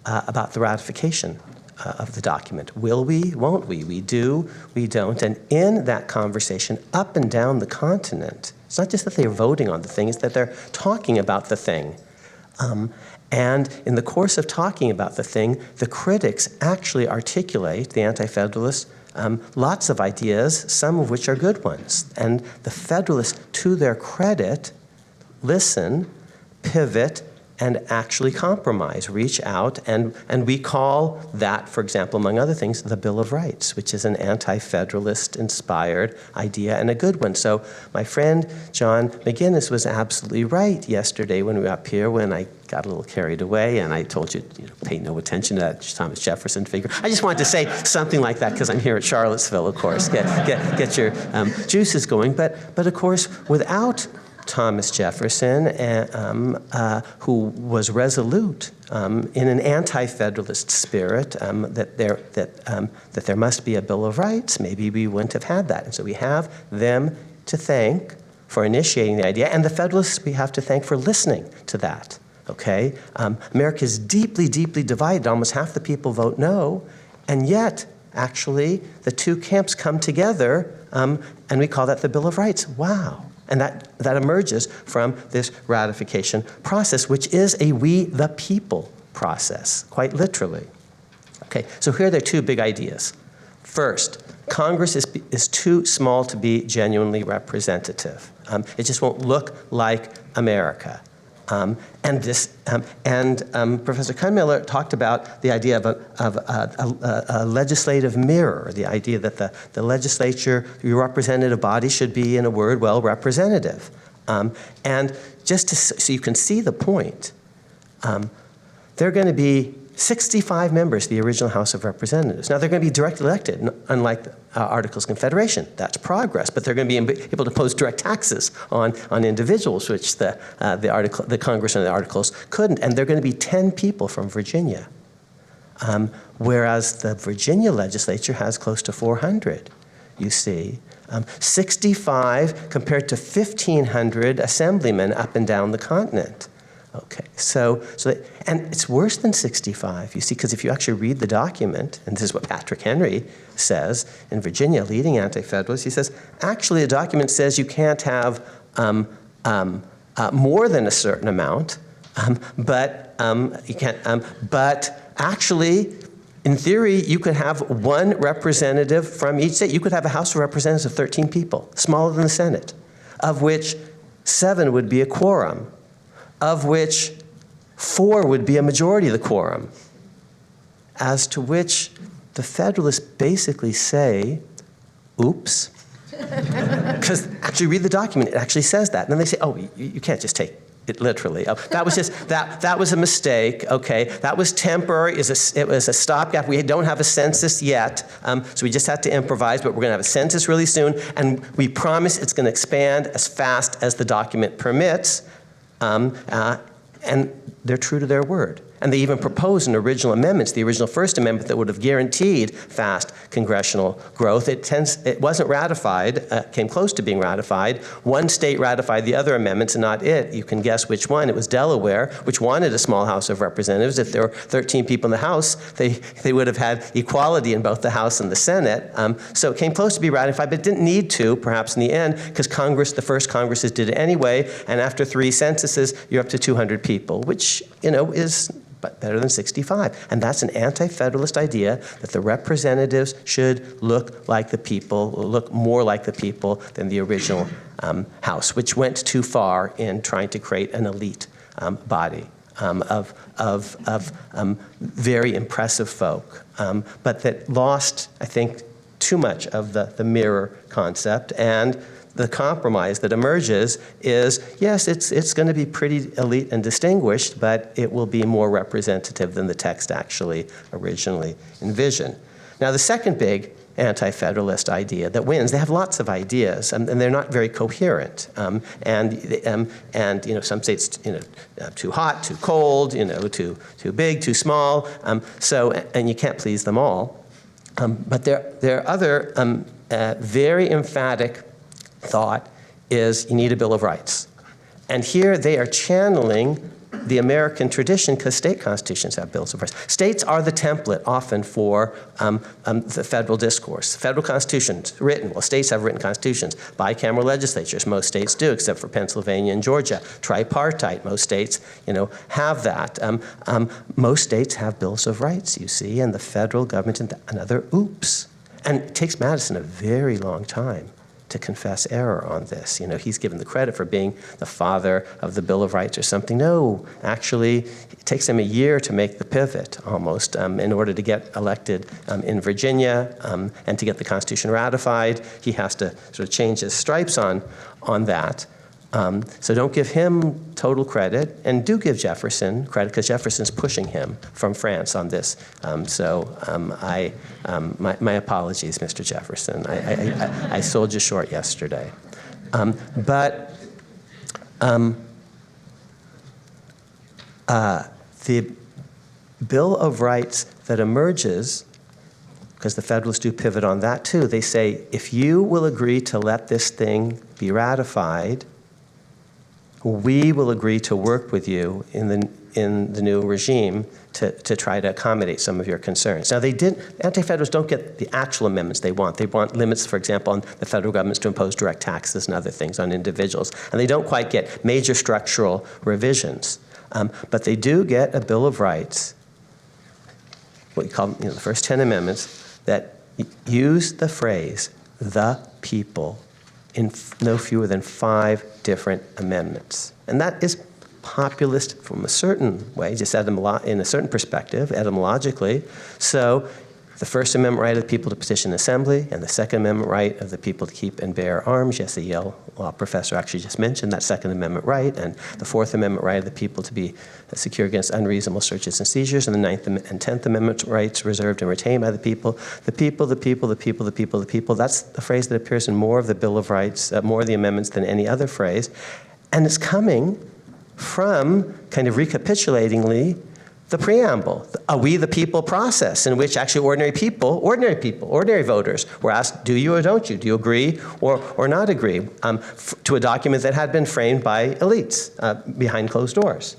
about the ratification of the document. Will we? Won't we? We do, we don't. And in that conversation, up and down the continent, it's not just that they're voting on the thing, it's that they're talking about the thing. And in the course of talking about the thing, the critics actually articulate, the Anti-Federalists, lots of ideas, some of which are good ones. And the Federalists, to their credit, listen, pivot, and actually compromise, reach out, and we call that, for example, among other things, the Bill of Rights, which is an anti-federalist inspired idea and a good one. So my friend John McGinnis was absolutely right yesterday when we were up here, when I got a little carried away and I told you, pay no attention to that Thomas Jefferson figure. I just wanted to say something like that because I'm here at Charlottesville, of course, get your juices going. But of course, without Thomas Jefferson, who was resolute in an anti-federalist spirit, that there must be a Bill of Rights, maybe we wouldn't have had that. And so we have them to thank for initiating the idea, and the Federalists we have to thank for listening to that. Okay, America is deeply, deeply divided. Almost half the people vote no, and yet, actually, the two camps come together, and we call that the Bill of Rights. Wow. And that emerges from this ratification process, which is a we the people process, quite literally. Okay, so here are the two big ideas. First, Congress is too small to be genuinely representative. It just won't look like America. And Professor Kuhnmiller talked about the idea of a legislative mirror, the idea that the legislature, your representative body, should be, in a word, well, representative. And just so you can see the point, there are going to be 65 members of the original House of Representatives. Now, they're going to be directly elected, unlike Articles of Confederation. That's progress, but they're going to be able to impose direct taxes on individuals, which the Congress and the Articles couldn't. And they're going to be 10 people from Virginia, whereas the Virginia legislature has close to 400, you see. 65 compared to 1,500 assemblymen up and down the continent. Okay, and it's worse than 65, you see, because if you actually read the document, and this is what Patrick Henry says in Virginia, leading anti-federalist, he says, actually the document says you can't have more than a certain amount, but you can't, but actually, in theory, you could have one representative from each state. You could have a House of Representatives of 13 people, smaller than the Senate, of which 7 would be a quorum, of which 4 would be a majority of the quorum, as to which the Federalists basically say, oops, because actually read the document, it actually says that. And then they say, oh, you can't just take it literally. Oh, that was just, that was a mistake, okay? That was temporary, it was a stopgap. We don't have a census yet, so we just had to improvise, but we're gonna have a census really soon, and we promise it's gonna expand as fast as the document permits. And they're true to their word. And they even proposed an original amendment, the original First Amendment, that would have guaranteed fast congressional growth. It wasn't ratified, came close to being ratified. One state ratified the other amendments and not it. You can guess which one. It was Delaware, which wanted a small House of Representatives. If there were 13 people in the House, they would have had equality in both the House and the Senate. So it came close to be ratified, but it didn't need to, perhaps in the end, because the first Congresses did it anyway, and after 3 censuses, you're up to 200 people, which, is better than 65. And that's an anti-federalist idea that the representatives should look like the people, look more like the people than the original House, which went too far in trying to create an elite body of very impressive folk, but that lost, I think, too much of the mirror concept. And the compromise that emerges is, yes, it's going to be pretty elite and distinguished, but it will be more representative than the text actually originally envisioned. Now, the second big anti-federalist idea that wins. They have lots of ideas, and they're not very coherent. And you know, some say it's too hot, too cold, too big, too small. And you can't please them all. But there are other very emphatic thought is you need a Bill of Rights. And here they are channeling the American tradition because state constitutions have bills of rights. States are the template often for the federal discourse. Federal constitutions written. Well, states have written constitutions. Bicameral legislatures, most states do, except for Pennsylvania and Georgia. Tripartite, most states, have that. Most states have bills of rights, you see, and the federal government, another oops. And it takes Madison a very long time to confess error on this. He's given the credit for being the father of the Bill of Rights or something. No, actually, it takes him a year to make the pivot, almost, in order to get elected in Virginia and to get the Constitution ratified. He has to sort of change his stripes on that. So don't give him total credit, and do give Jefferson credit, because Jefferson's pushing him from France on this. My apologies, Mr. Jefferson. I sold you short yesterday. The Bill of Rights that emerges, because the Federalists do pivot on that too, they say, if you will agree to let this thing be ratified, we will agree to work with you in the new regime to try to accommodate some of your concerns. Now, Anti-Federalists don't get the actual amendments they want. They want limits, for example, on the federal governments to impose direct taxes and other things on individuals. And they don't quite get major structural revisions. But they do get a Bill of Rights, what you call the first 10 amendments, that use the phrase, the people, in no fewer than 5 different amendments. And that is populist from a certain way, just in a certain perspective, etymologically. So the First Amendment right of the people to petition the assembly, and the Second Amendment right of the people to keep and bear arms. Yes, the Yale law professor actually just mentioned that Second Amendment right, and the Fourth Amendment right of the people to be secure against unreasonable searches and seizures, and the Ninth and Tenth Amendment rights reserved and retained by the people. The people, the people, the people, the people, the people. That's the phrase that appears in more of the Bill of Rights, more of the amendments than any other phrase. And it's coming from, kind of recapitulatingly, the preamble, a we the people process, in which actually ordinary voters were asked, do you or don't you? Do you agree or not agree? To a document that had been framed by elites behind closed doors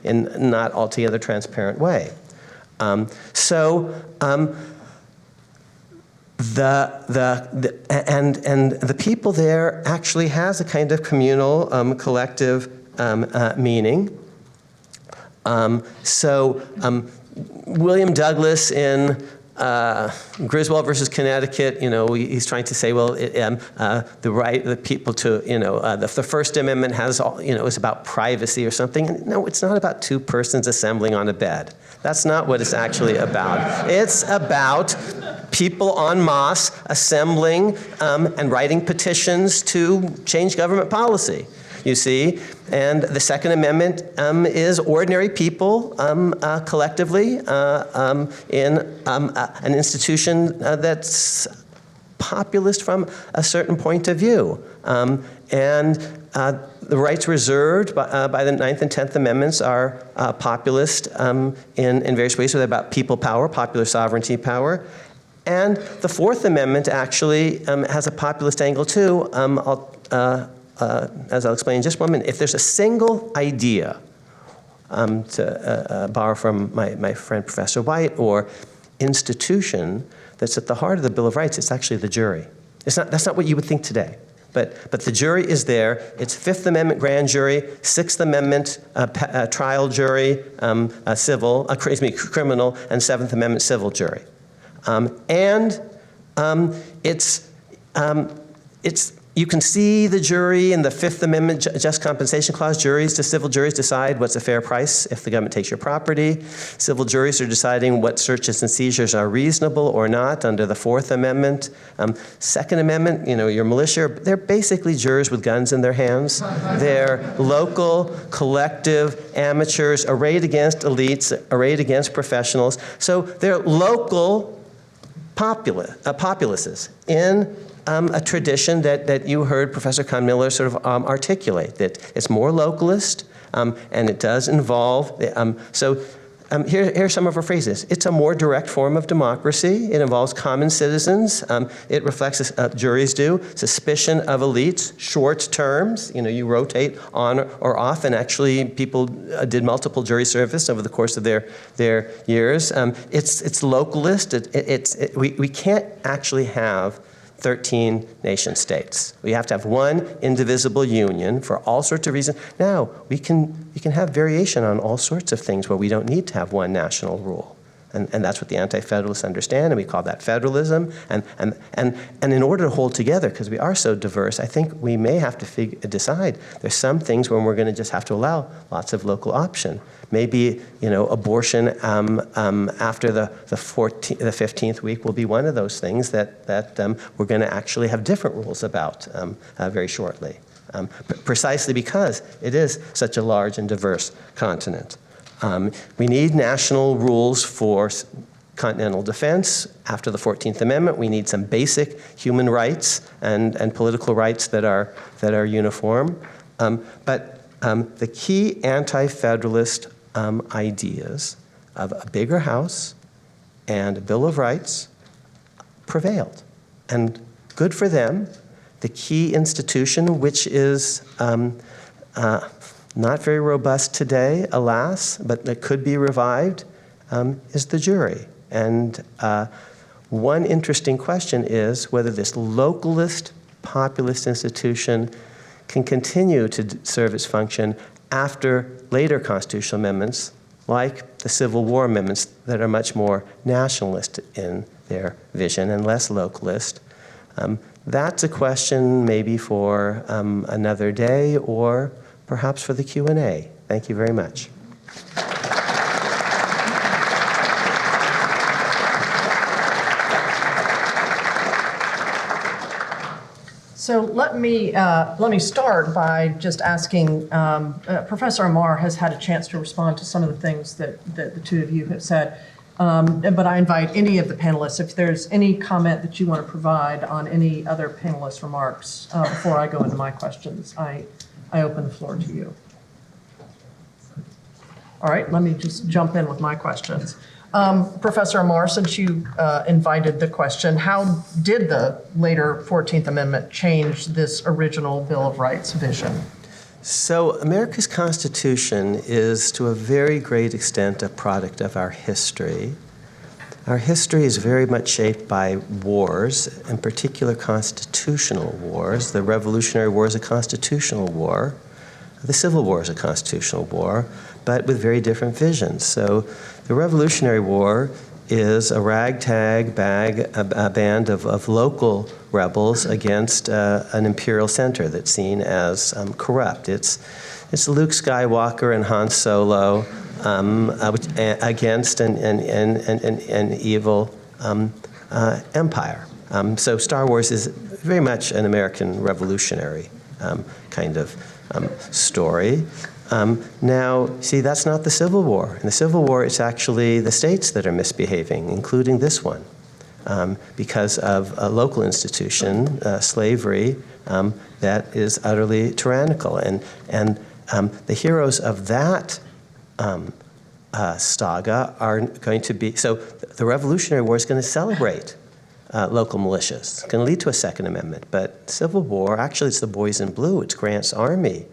in not altogether transparent way. The people there actually has a kind of communal, collective meaning. William Douglas in Griswold versus Connecticut, he's trying to say, well, the right of the people to, the First Amendment has, is about privacy or something. No, it's not about 2 persons assembling on a bed. That's not what it's actually about. It's about people en masse assembling and writing petitions to change government policy. You see, and the Second Amendment is ordinary people collectively in an institution that's populist from a certain point of view. The rights reserved by the Ninth and Tenth Amendments are populist in various ways. So they're about people power, popular sovereignty power. And the Fourth Amendment actually has a populist angle too. As I'll explain in just 1 minute, if there's a single idea, to borrow from my friend Professor White, or institution that's at the heart of the Bill of Rights, it's actually the jury. That's not what you would think today. But the jury is there. It's Fifth Amendment grand jury, Sixth Amendment trial jury, criminal, and Seventh Amendment civil jury. You can see the jury in the Fifth Amendment Just Compensation Clause. Civil juries decide what's a fair price if the government takes your property. Civil juries are deciding what searches and seizures are reasonable or not under the Fourth Amendment. Second Amendment, your militia, they're basically jurors with guns in their hands. They're local, collective amateurs arrayed against elites, arrayed against professionals. So they're local populists in a tradition that you heard Professor Kahn-Miller sort of articulate, that it's more localist, and it does involve, here are some of our phrases. It's a more direct form of democracy. It involves common citizens. It reflects, juries do, suspicion of elites, short terms. You rotate on or off, and actually people did multiple jury service over the course of their years. It's localist. We can't actually have 13 nation states. We have to have one indivisible union for all sorts of reasons. Now, we can have variation on all sorts of things where we don't need to have one national rule. And that's what the Anti-Federalists understand, and we call that federalism. And in order to hold together, because we are so diverse, I think we may have to decide there's some things where we're going to just have to allow lots of local option. Maybe, abortion after the 15th week will be one of those things that we're going to actually have different rules about very shortly, precisely because it is such a large and diverse continent. We need national rules for continental defense. After the 14th Amendment, we need some basic human rights and political rights that are uniform. But the key anti-federalist ideas of a bigger house and a Bill of Rights prevailed. And good for them. The key institution, which is not very robust today, alas, but that could be revived, is the jury. And one interesting question is whether this localist, populist institution can continue to serve its function after later constitutional amendments, like the Civil War amendments, that are much more nationalist in their vision and less localist. That's a question maybe for another day, or perhaps for the Q&A. Thank you very much. So let me start by just asking, Professor Amar has had a chance to respond to some of the things that the two of you have said, but I invite any of the panelists, if there's any comment that you want to provide on any other panelists' remarks before I go into my questions, I open the floor to you. All right, let me just jump in with my questions. Professor Amar, since you invited the question, how did the later 14th Amendment change this original Bill of Rights vision? So America's Constitution is, to a very great extent, a product of our history. Our history is very much shaped by wars, in particular constitutional wars. The Revolutionary War is a constitutional war. The Civil War is a constitutional war, but with very different visions. So the Revolutionary War is a ragtag band of local rebels against an imperial center that's seen as corrupt. It's Luke Skywalker and Han Solo against an evil empire. So Star Wars is very much an American revolutionary kind of story. Now, see, that's not the Civil War. In the Civil War, it's actually the states that are misbehaving, including this one, because of a local institution, slavery, that is utterly tyrannical. And the heroes of that saga are going to be, so the Revolutionary War is going to celebrate local militias. It's going to lead to a Second Amendment. But Civil War, actually, it's the Boys in Blue. It's Grant's Army.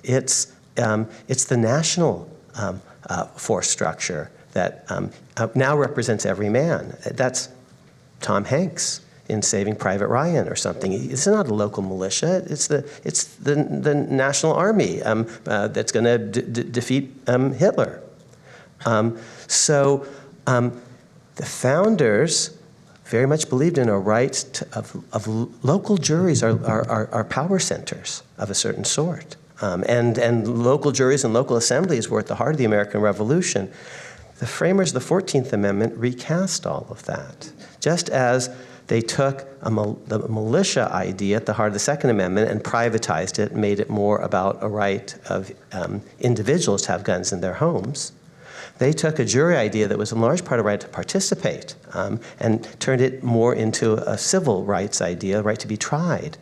It's the national force structure that now represents every man. That's Tom Hanks in Saving Private Ryan or something. It's not a local militia. It's the national army that's going to defeat Hitler. So the founders very much believed in a right of local juries are power centers of a certain sort. And local juries and local assemblies were at the heart of the American Revolution. The framers of the 14th Amendment recast all of that. Just as they took the militia idea at the heart of the Second Amendment and privatized it, made it more about a right of individuals to have guns in their homes. They took a jury idea that was in large part a right to participate and turned it more into a civil rights idea, right to be tried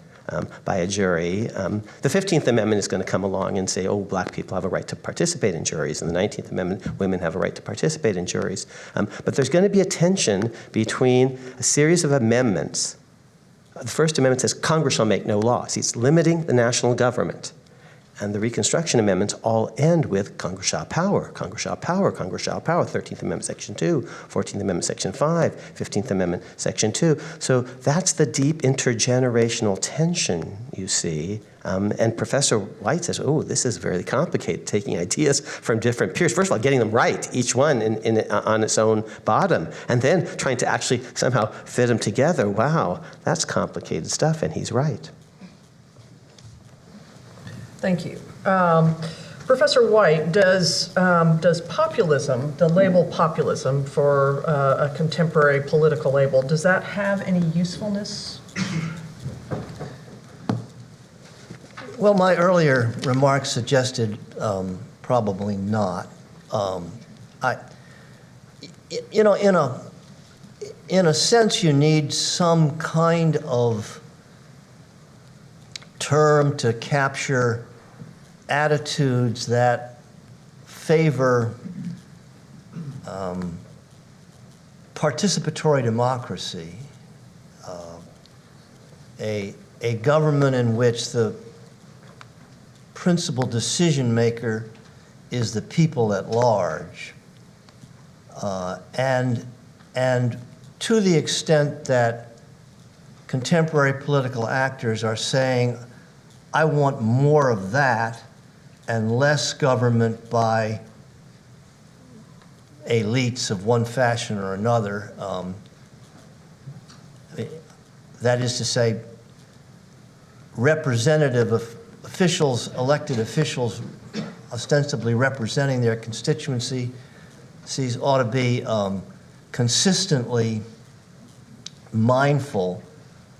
by a jury. The 15th Amendment is going to come along and say, oh, black people have a right to participate in juries, and the 19th Amendment, women have a right to participate in juries. But there's going to be a tension between a series of amendments. The First Amendment says Congress shall make no laws. It's limiting the national government. And the Reconstruction Amendments all end with Congress shall power, Congress shall power, Congress shall power, 13th Amendment, Section 2, 14th Amendment, Section 5, 15th Amendment, Section 2. So that's the deep intergenerational tension you see. And Professor White says, oh, this is very complicated, taking ideas from different periods. First of all, getting them right, each one on its own bottom, and then trying to actually somehow fit them together. Wow, that's complicated stuff, and he's right. Thank you. Professor White, does populism, the label populism for a contemporary political label, does that have any usefulness? Well, my earlier remarks suggested probably not. In a sense, you need some kind of term to capture attitudes that favor participatory democracy, a government in which the principal decision maker is the people at large, and to the extent that contemporary political actors are saying, I want more of that and less government by elites of one fashion or another. That is to say, representative officials, elected officials, ostensibly representing their constituencies ought to be consistently mindful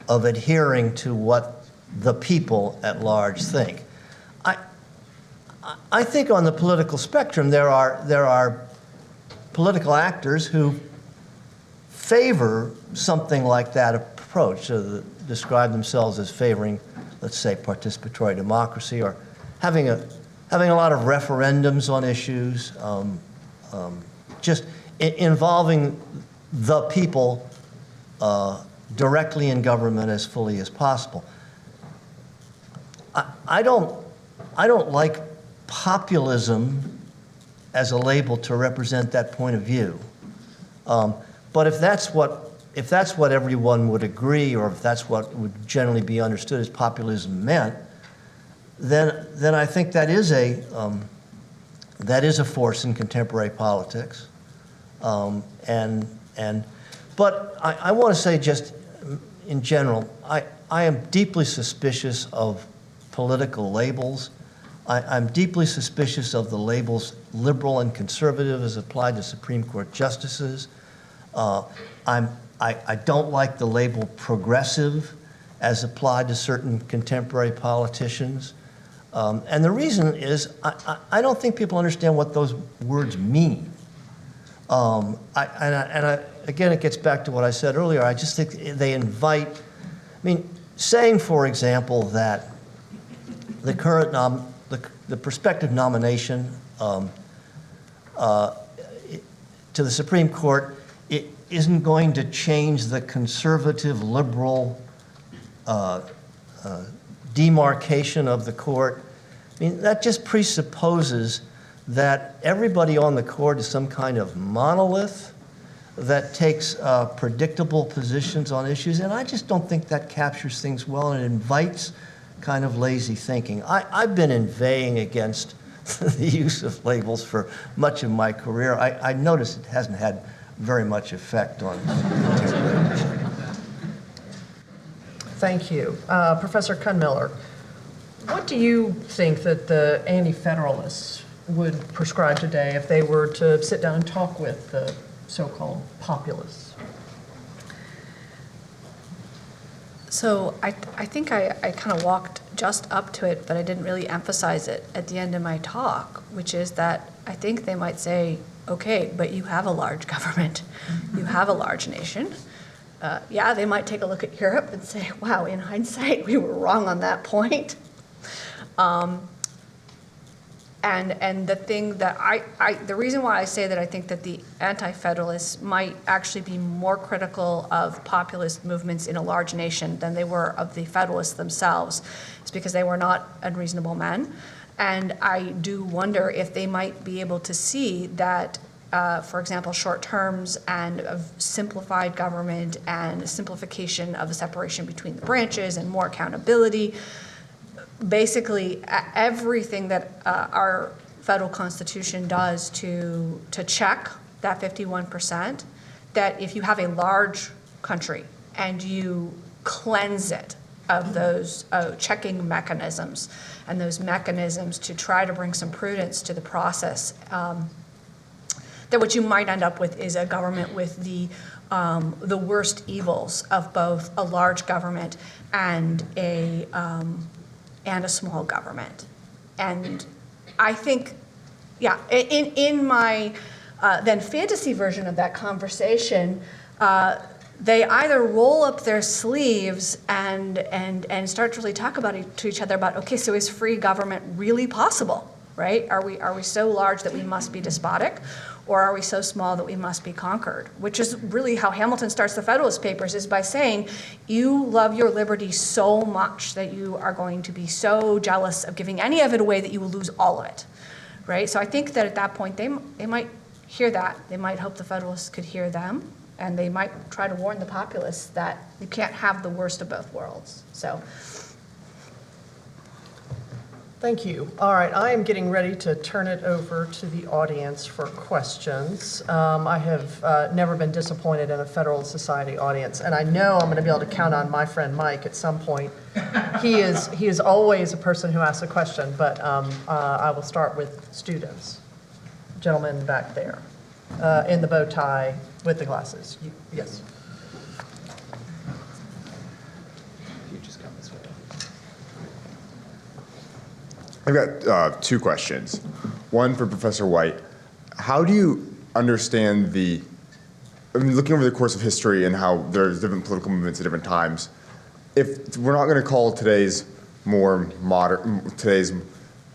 of adhering to what the people at large think. I think on the political spectrum there are political actors who favor something like that approach, describe themselves as favoring, let's say, participatory democracy, or having a lot of referendums on issues, just involving the people directly in government as fully as possible. I don't like populism as a label to represent that point of view. But if that's what everyone would agree, or if that's what would generally be understood as populism meant, then I think that is a force in contemporary politics. But I want to say, just in general, I am deeply suspicious of political labels. I'm deeply suspicious of the labels liberal and conservative as applied to Supreme Court justices. I don't like the label progressive as applied to certain contemporary politicians. And the reason is I don't think people understand what those words mean. Again, it gets back to what I said earlier. I just think they invite, saying, for example, that the current the prospective nomination to the Supreme Court, it isn't going to change the conservative liberal demarcation of the court. That just presupposes that everybody on the court is some kind of monolith that takes predictable positions on issues, and I just don't think that captures things well, and it invites kind of lazy thinking. I've been inveighing against the use of labels for much of my career. I notice it hasn't had very much effect on contemporary. Thank you. Professor Kuhnmiller, what do you think that the Anti-Federalists would prescribe today if they were to sit down and talk with the so-called populists? So I think I kind of walked just up to it, but I didn't really emphasize it at the end of my talk, which is that I think they might say okay, but you have a large government. You have a large nation. Yeah, they might take a look at Europe and say, wow, in hindsight, we were wrong on that point. And the thing that the reason why I say that I think that the Anti-Federalists might actually be more critical of populist movements in a large nation than they were of the Federalists themselves is because they were not unreasonable men. And I do wonder if they might be able to see that, for example, short terms and of simplified government and a simplification of the separation between the branches and more accountability, basically everything that our federal constitution does to check that 51%, that if you have a large country and you cleanse it of those checking mechanisms and those mechanisms to try to bring some prudence to the process, that what you might end up with is a government with the worst evils of both a large government and a small government. And I think, yeah, in my then fantasy version of that conversation, they either roll up their sleeves and start to really talk to each other about, okay, so is free government really possible, right? Are we so large that we must be despotic? Or are we so small that we must be conquered? Which is really how Hamilton starts the Federalist Papers, is by saying, you love your liberty so much that you are going to be so jealous of giving any of it away that you will lose all of it, right? So I think that at that point, they might hear that. They might hope the Federalists could hear them, and they might try to warn the populists that you can't have the worst of both worlds. So. Thank you. All right, I am getting ready to turn it over to the audience for questions. I have never been disappointed in a Federalist Society audience, and I know I'm going to be able to count on my friend Mike at some point. He is always a person who asks a question, but I will start with students. Gentleman back there, in the bow tie with the glasses. Yes. I've got two questions. One for Professor White. How do you understand looking over the course of history and how there's different political movements at different times, if we're not going to call today's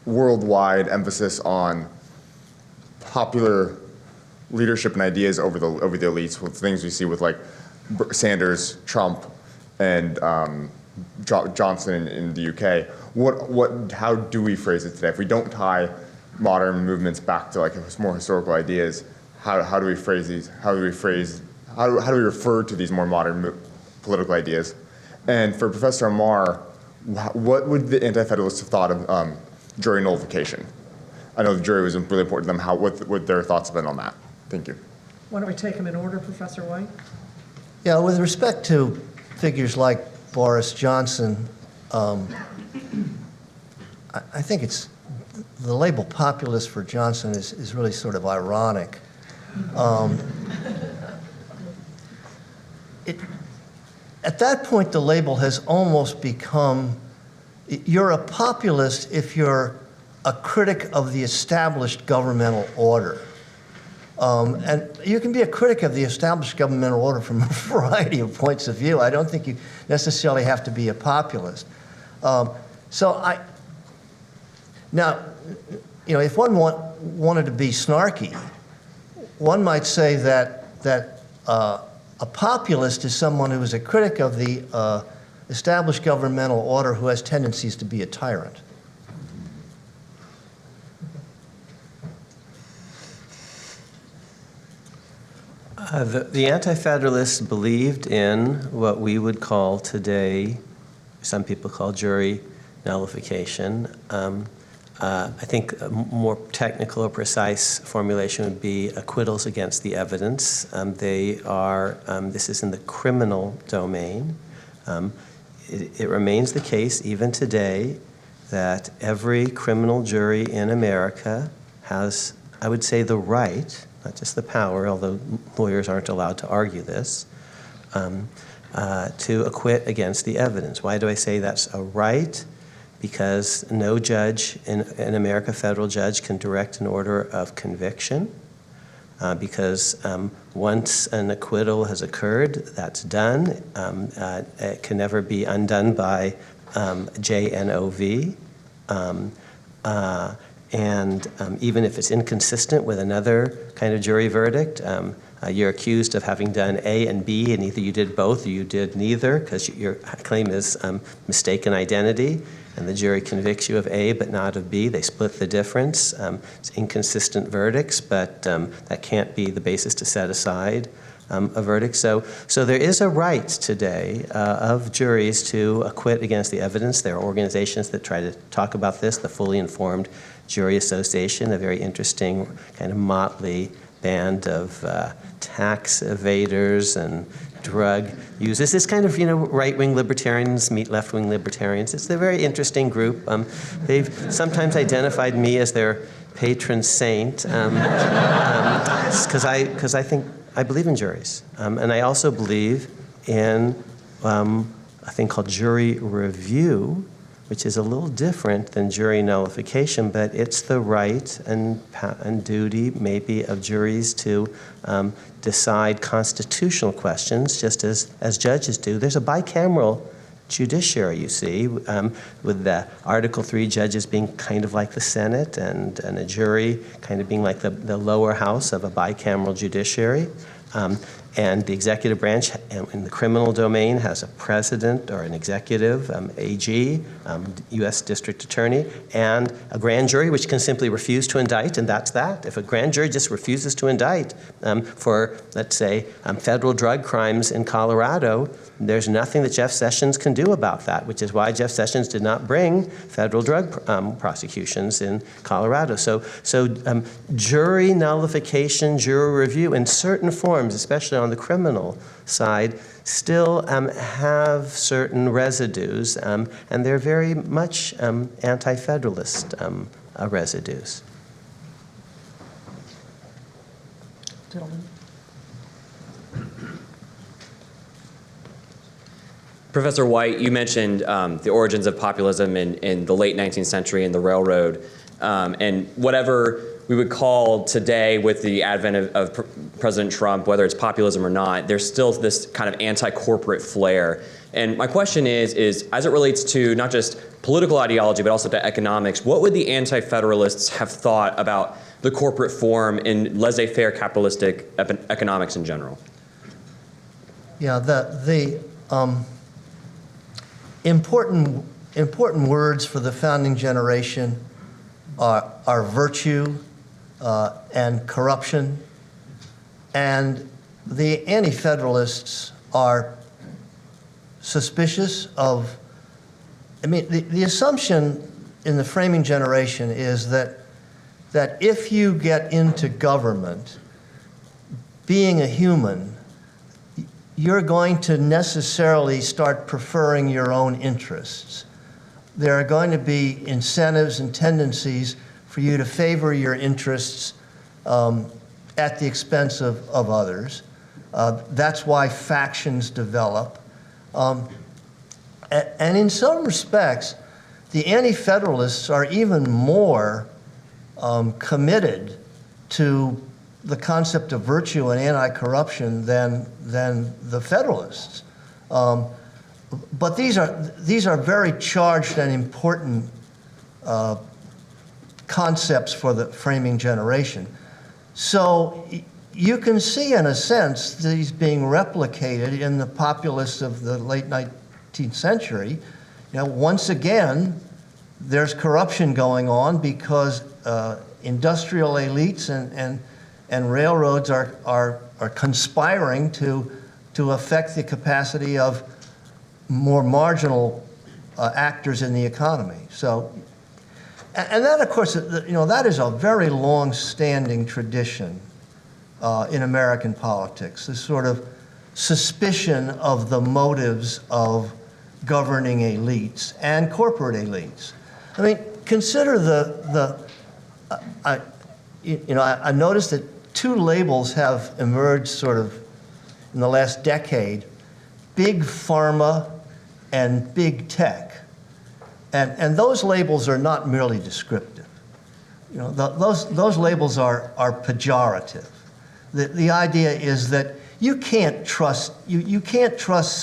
worldwide emphasis on popular leadership and ideas over the elites, with things we see with like Sanders, Trump, and Johnson in the UK. How do we phrase it today? If we don't tie modern movements back to like more historical ideas, how do we phrase these? How do we refer to these more modern political ideas? And for Professor Amar, what would the Anti-Federalists have thought of jury nullification? I know the jury was really important to them. What would their thoughts have been on that? Thank you. Why don't we take them in order, Professor White? Yeah, with respect to figures like Boris Johnson, I think the label populist for Johnson is really sort of ironic. At that point, the label has almost become, you're a populist if you're a critic of the established governmental order. And you can be a critic of the established governmental order from a variety of points of view. I don't think you necessarily have to be a populist. Now, if one wanted to be snarky, one might say that a populist is someone who is a critic of the established governmental order who has tendencies to be a tyrant. The Anti-Federalists believed in what we would call today, some people call jury nullification. I think a more technical or precise formulation would be acquittals against the evidence. This is in the criminal domain. It remains the case even today that every criminal jury in America has, I would say, the right, not just the power, although lawyers aren't allowed to argue this, to acquit against the evidence. Why do I say that's a right? Because no judge in America, federal judge, can direct an order of conviction because once an acquittal has occurred, that's done. It can never be undone by JNOV. And even if it's inconsistent with another kind of jury verdict, you're accused of having done A and B, and either you did both or you did neither, because your claim is mistaken identity, and the jury convicts you of A but not of B. They split the difference. It's inconsistent verdicts, but that can't be the basis to set aside a verdict. So there is a right today of juries to acquit against the evidence. There are organizations that try to talk about this, the Fully Informed Jury Association, a very interesting kind of motley band of tax evaders and drug users. It's kind of, right-wing libertarians meet left-wing libertarians. It's a very interesting group. They've sometimes identified me as their patron saint because I think I believe in juries. And I also believe in a thing called jury review, which is a little different than jury nullification, but it's the right and duty maybe of juries to decide constitutional questions, just as judges do. There's a bicameral judiciary, you see, with the Article III judges being kind of like the Senate and a jury kind of being like the lower house of a bicameral judiciary. And the executive branch in the criminal domain has a president or an executive, AG, U.S. district attorney, and a grand jury, which can simply refuse to indict, and that's that. If a grand jury just refuses to indict for, let's say, federal drug crimes in Colorado, there's nothing that Jeff Sessions can do about that, which is why Jeff Sessions did not bring federal drug prosecutions in Colorado. So jury nullification, jury review, in certain forms, especially on the criminal side, still have certain residues, and they're very much anti-federalist residues. Gentlemen. Professor White, you mentioned the origins of populism in the late 19th century and the railroad, and whatever we would call today, with the advent of President Trump, whether it's populism or not, there's still this kind of anti-corporate flair. And my question is as it relates to not just political ideology, but also to economics, what would the Anti-Federalists have thought about the corporate form in laissez-faire capitalistic economics in general? Yeah, the important words for the founding generation are virtue and corruption. And the Anti-Federalists are suspicious of, the assumption in the framing generation is that if you get into government, being a human, you're going to necessarily start preferring your own interests. There are going to be incentives and tendencies for you to favor your interests at the expense of others. That's why factions develop. And in some respects, the Anti-Federalists are even more committed to the concept of virtue and anti-corruption than the Federalists. But these are very charged and important concepts for the framing generation. So you can see, in a sense, these being replicated in the populists of the late 19th century. Once again, there's corruption going on because industrial elites and railroads are conspiring to affect the capacity of more marginal actors in the economy. So, and that, of course, that is a very long-standing tradition in American politics, this sort of suspicion of the motives of governing elites and corporate elites. Consider I noticed that two labels have emerged sort of in the last decade: big pharma and big tech. And those labels are not merely descriptive. Those labels are pejorative. The idea is that you can't trust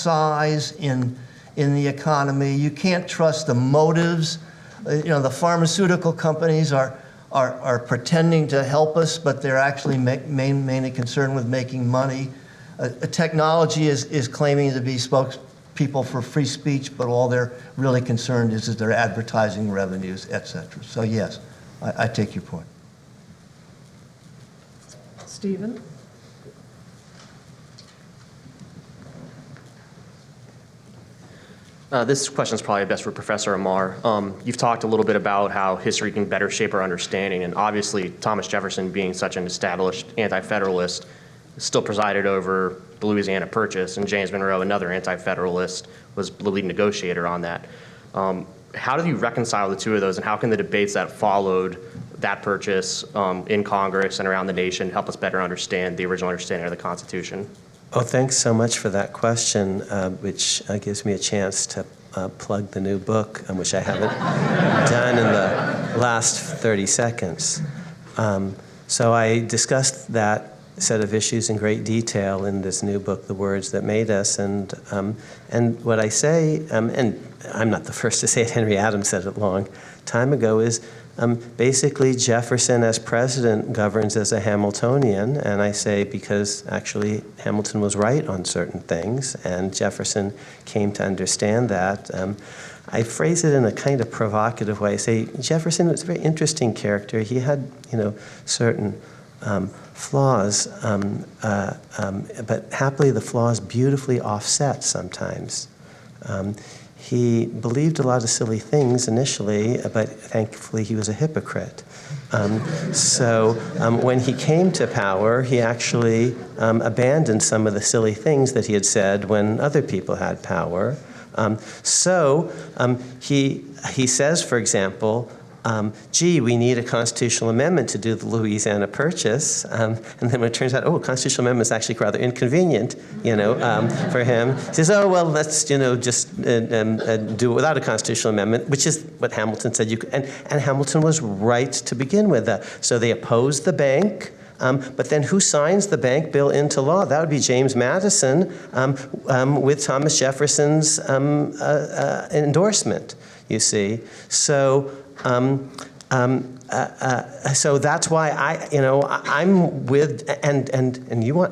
size in the economy. You can't trust the motives. The pharmaceutical companies are pretending to help us, but they're actually mainly concerned with making money. Technology is claiming to be spokespeople for free speech, but all they're really concerned is their advertising revenues, et cetera. So yes, I take your point. Stephen? This question is probably best for Professor Amar. You've talked a little bit about how history can better shape our understanding, and obviously Thomas Jefferson, being such an established anti-federalist, still presided over the Louisiana Purchase, and James Monroe, another anti-federalist, was the lead negotiator on that. How do you reconcile the two of those, and how can the debates that followed that purchase in Congress and around the nation help us better understand the original understanding of the Constitution? Oh, thanks so much for that question, which gives me a chance to plug the new book, which I haven't done in the last 30 seconds. So I discussed that set of issues in great detail in this new book, The Words That Made Us, and what I say, and I'm not the first to say it, Henry Adams said it a long time ago, is basically Jefferson as president governs as a Hamiltonian, and I say because actually Hamilton was right on certain things, and Jefferson came to understand that. I phrase it in a kind of provocative way. I say Jefferson was a very interesting character. He had, certain flaws, but happily the flaws beautifully offset sometimes. He believed a lot of silly things initially, but thankfully he was a hypocrite. So when he came to power, he actually abandoned some of the silly things that he had said when other people had power. He says, for example, we need a constitutional amendment to do the Louisiana Purchase. And then when it turns out, a constitutional amendment is actually rather inconvenient, for him. He says, let's, just do it without a constitutional amendment, which is what Hamilton said you could. And Hamilton was right to begin with. So they opposed the bank. But then who signs the bank bill into law? That would be James Madison with Thomas Jefferson's endorsement, you see. So that's why I'm with,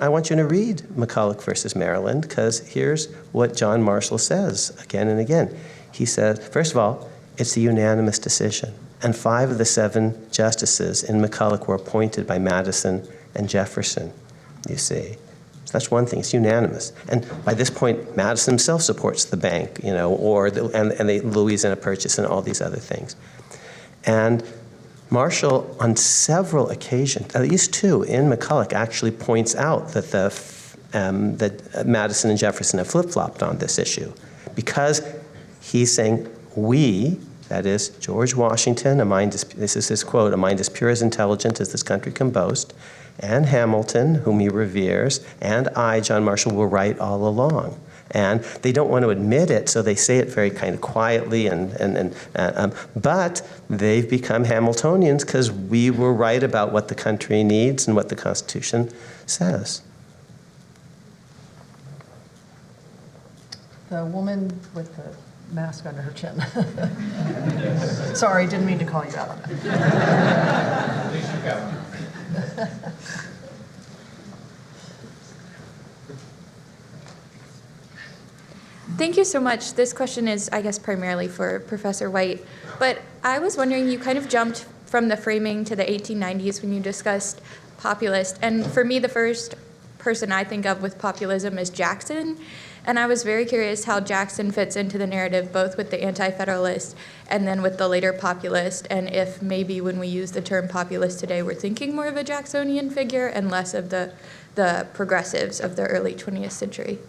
I want you to read McCulloch versus Maryland, because here's what John Marshall says again and again. He says, first of all, it's a unanimous decision. And 5 of the 7 justices in McCulloch were appointed by Madison and Jefferson, you see. So that's one thing, it's unanimous. And by this point, Madison himself supports the bank, or the Louisiana Purchase and all these other things. And Marshall, on several occasions, at least 2 in McCulloch, actually points out that that Madison and Jefferson have flip-flopped on this issue, because he's saying we, that is George Washington, this is his quote, a mind as pure as intelligent as this country can boast, and Hamilton, whom he reveres, and I, John Marshall, were right all along. And they don't want to admit it, so they say it very kind of quietly, but they've become Hamiltonians because we were right about what the country needs and what the Constitution says. The woman with the mask under her chin. Sorry, didn't mean to call you out on that. Thank you so much. This question is, I guess, primarily for Professor White. But I was wondering, you kind of jumped from the framing to the 1890s when you discussed populist. And for me, the first person I think of with populism is Jackson. And I was very curious how Jackson fits into the narrative, both with the Anti-Federalists and then with the later populist, and if maybe when we use the term populist today, we're thinking more of a Jacksonian figure and less of the progressives of the early 20th century.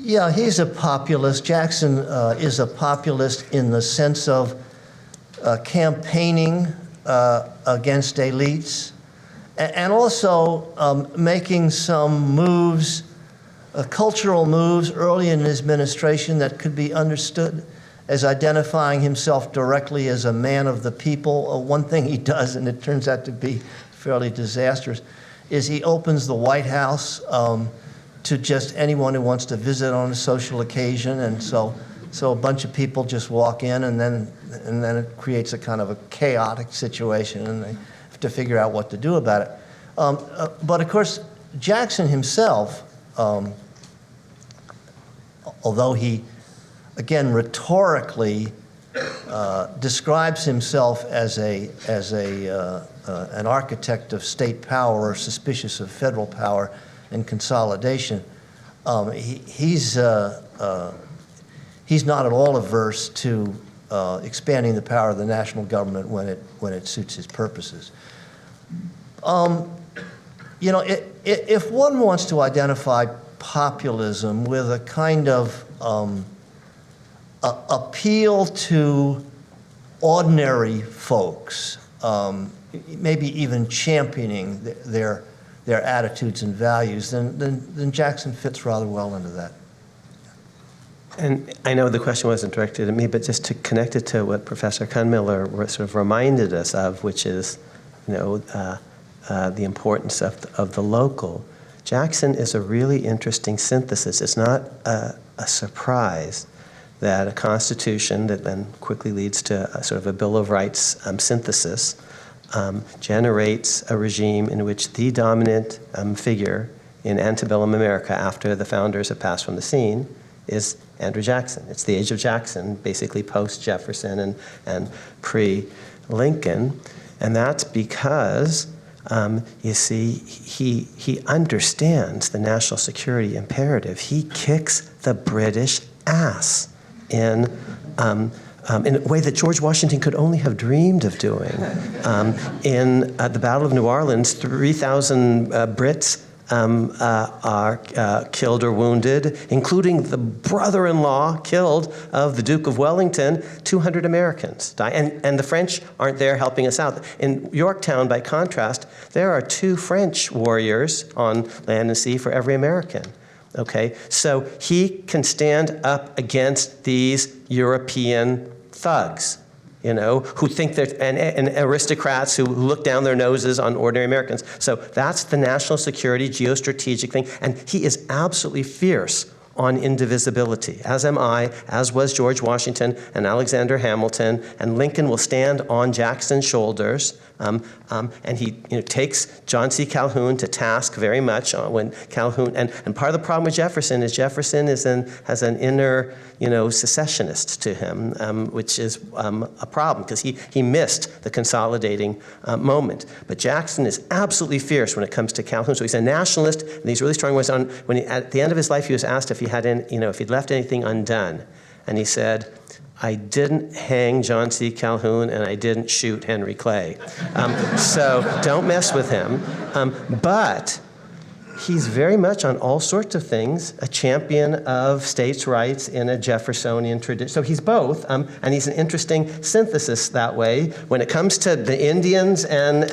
Yeah, he's a populist. Jackson is a populist in the sense of campaigning against elites and also making some moves, cultural moves early in his administration that could be understood as identifying himself directly as a man of the people. One thing he does, and it turns out to be fairly disastrous, is he opens the White House to just anyone who wants to visit on a social occasion, and so a bunch of people just walk in, and then it creates a kind of a chaotic situation, and they have to figure out what to do about it. But of course, Jackson himself, although he, again, rhetorically describes himself as an architect of state power or suspicious of federal power and consolidation, he's not at all averse to expanding the power of the national government when it suits his purposes. You know, if one wants to identify populism with a kind of appeal to ordinary folks, maybe even championing their attitudes and values, then Jackson fits rather well into that. And I know the question wasn't directed at me, but just to connect it to what Professor Kuhnmiller sort of reminded us of, which is, you know, the importance of the local. Jackson is a really interesting synthesis. It's not a surprise that a constitution that then quickly leads to a sort of a Bill of Rights synthesis generates a regime in which the dominant figure in antebellum America after the founders have passed from the scene is Andrew Jackson. It's the age of Jackson, basically post-Jefferson and pre-Lincoln. And that's because, you see, he understands the national security imperative. He kicks the British ass in a way that George Washington could only have dreamed of doing. In the Battle of New Orleans, 3,000 Brits are killed or wounded, including the brother-in-law killed of the Duke of Wellington. 200 Americans die, and the French aren't there helping us out. In Yorktown, by contrast, there are 2 French warriors on land and sea for every American. Okay, so he can stand up against these European thugs, you know, who think they're, and aristocrats who look down their noses on ordinary Americans. So that's the national security geostrategic thing, and he is absolutely fierce on indivisibility, as am I, as was George Washington and Alexander Hamilton, and Lincoln will stand on Jackson's shoulders, and he takes John C. Calhoun to task very much when Calhoun, and part of the problem with Jefferson is has an inner, secessionist to him, which is a problem because he missed the consolidating moment. But Jackson is absolutely fierce when it comes to Calhoun. So he's a nationalist, and he's really strong. When at the end of his life, he was asked if he had if he'd left anything undone, and he said, "I didn't hang John C. Calhoun, and I didn't shoot Henry Clay." So don't mess with him. But he's very much on all sorts of things a champion of states' rights in a Jeffersonian tradition. So he's both, and he's an interesting synthesis that way. When it comes to the Indians and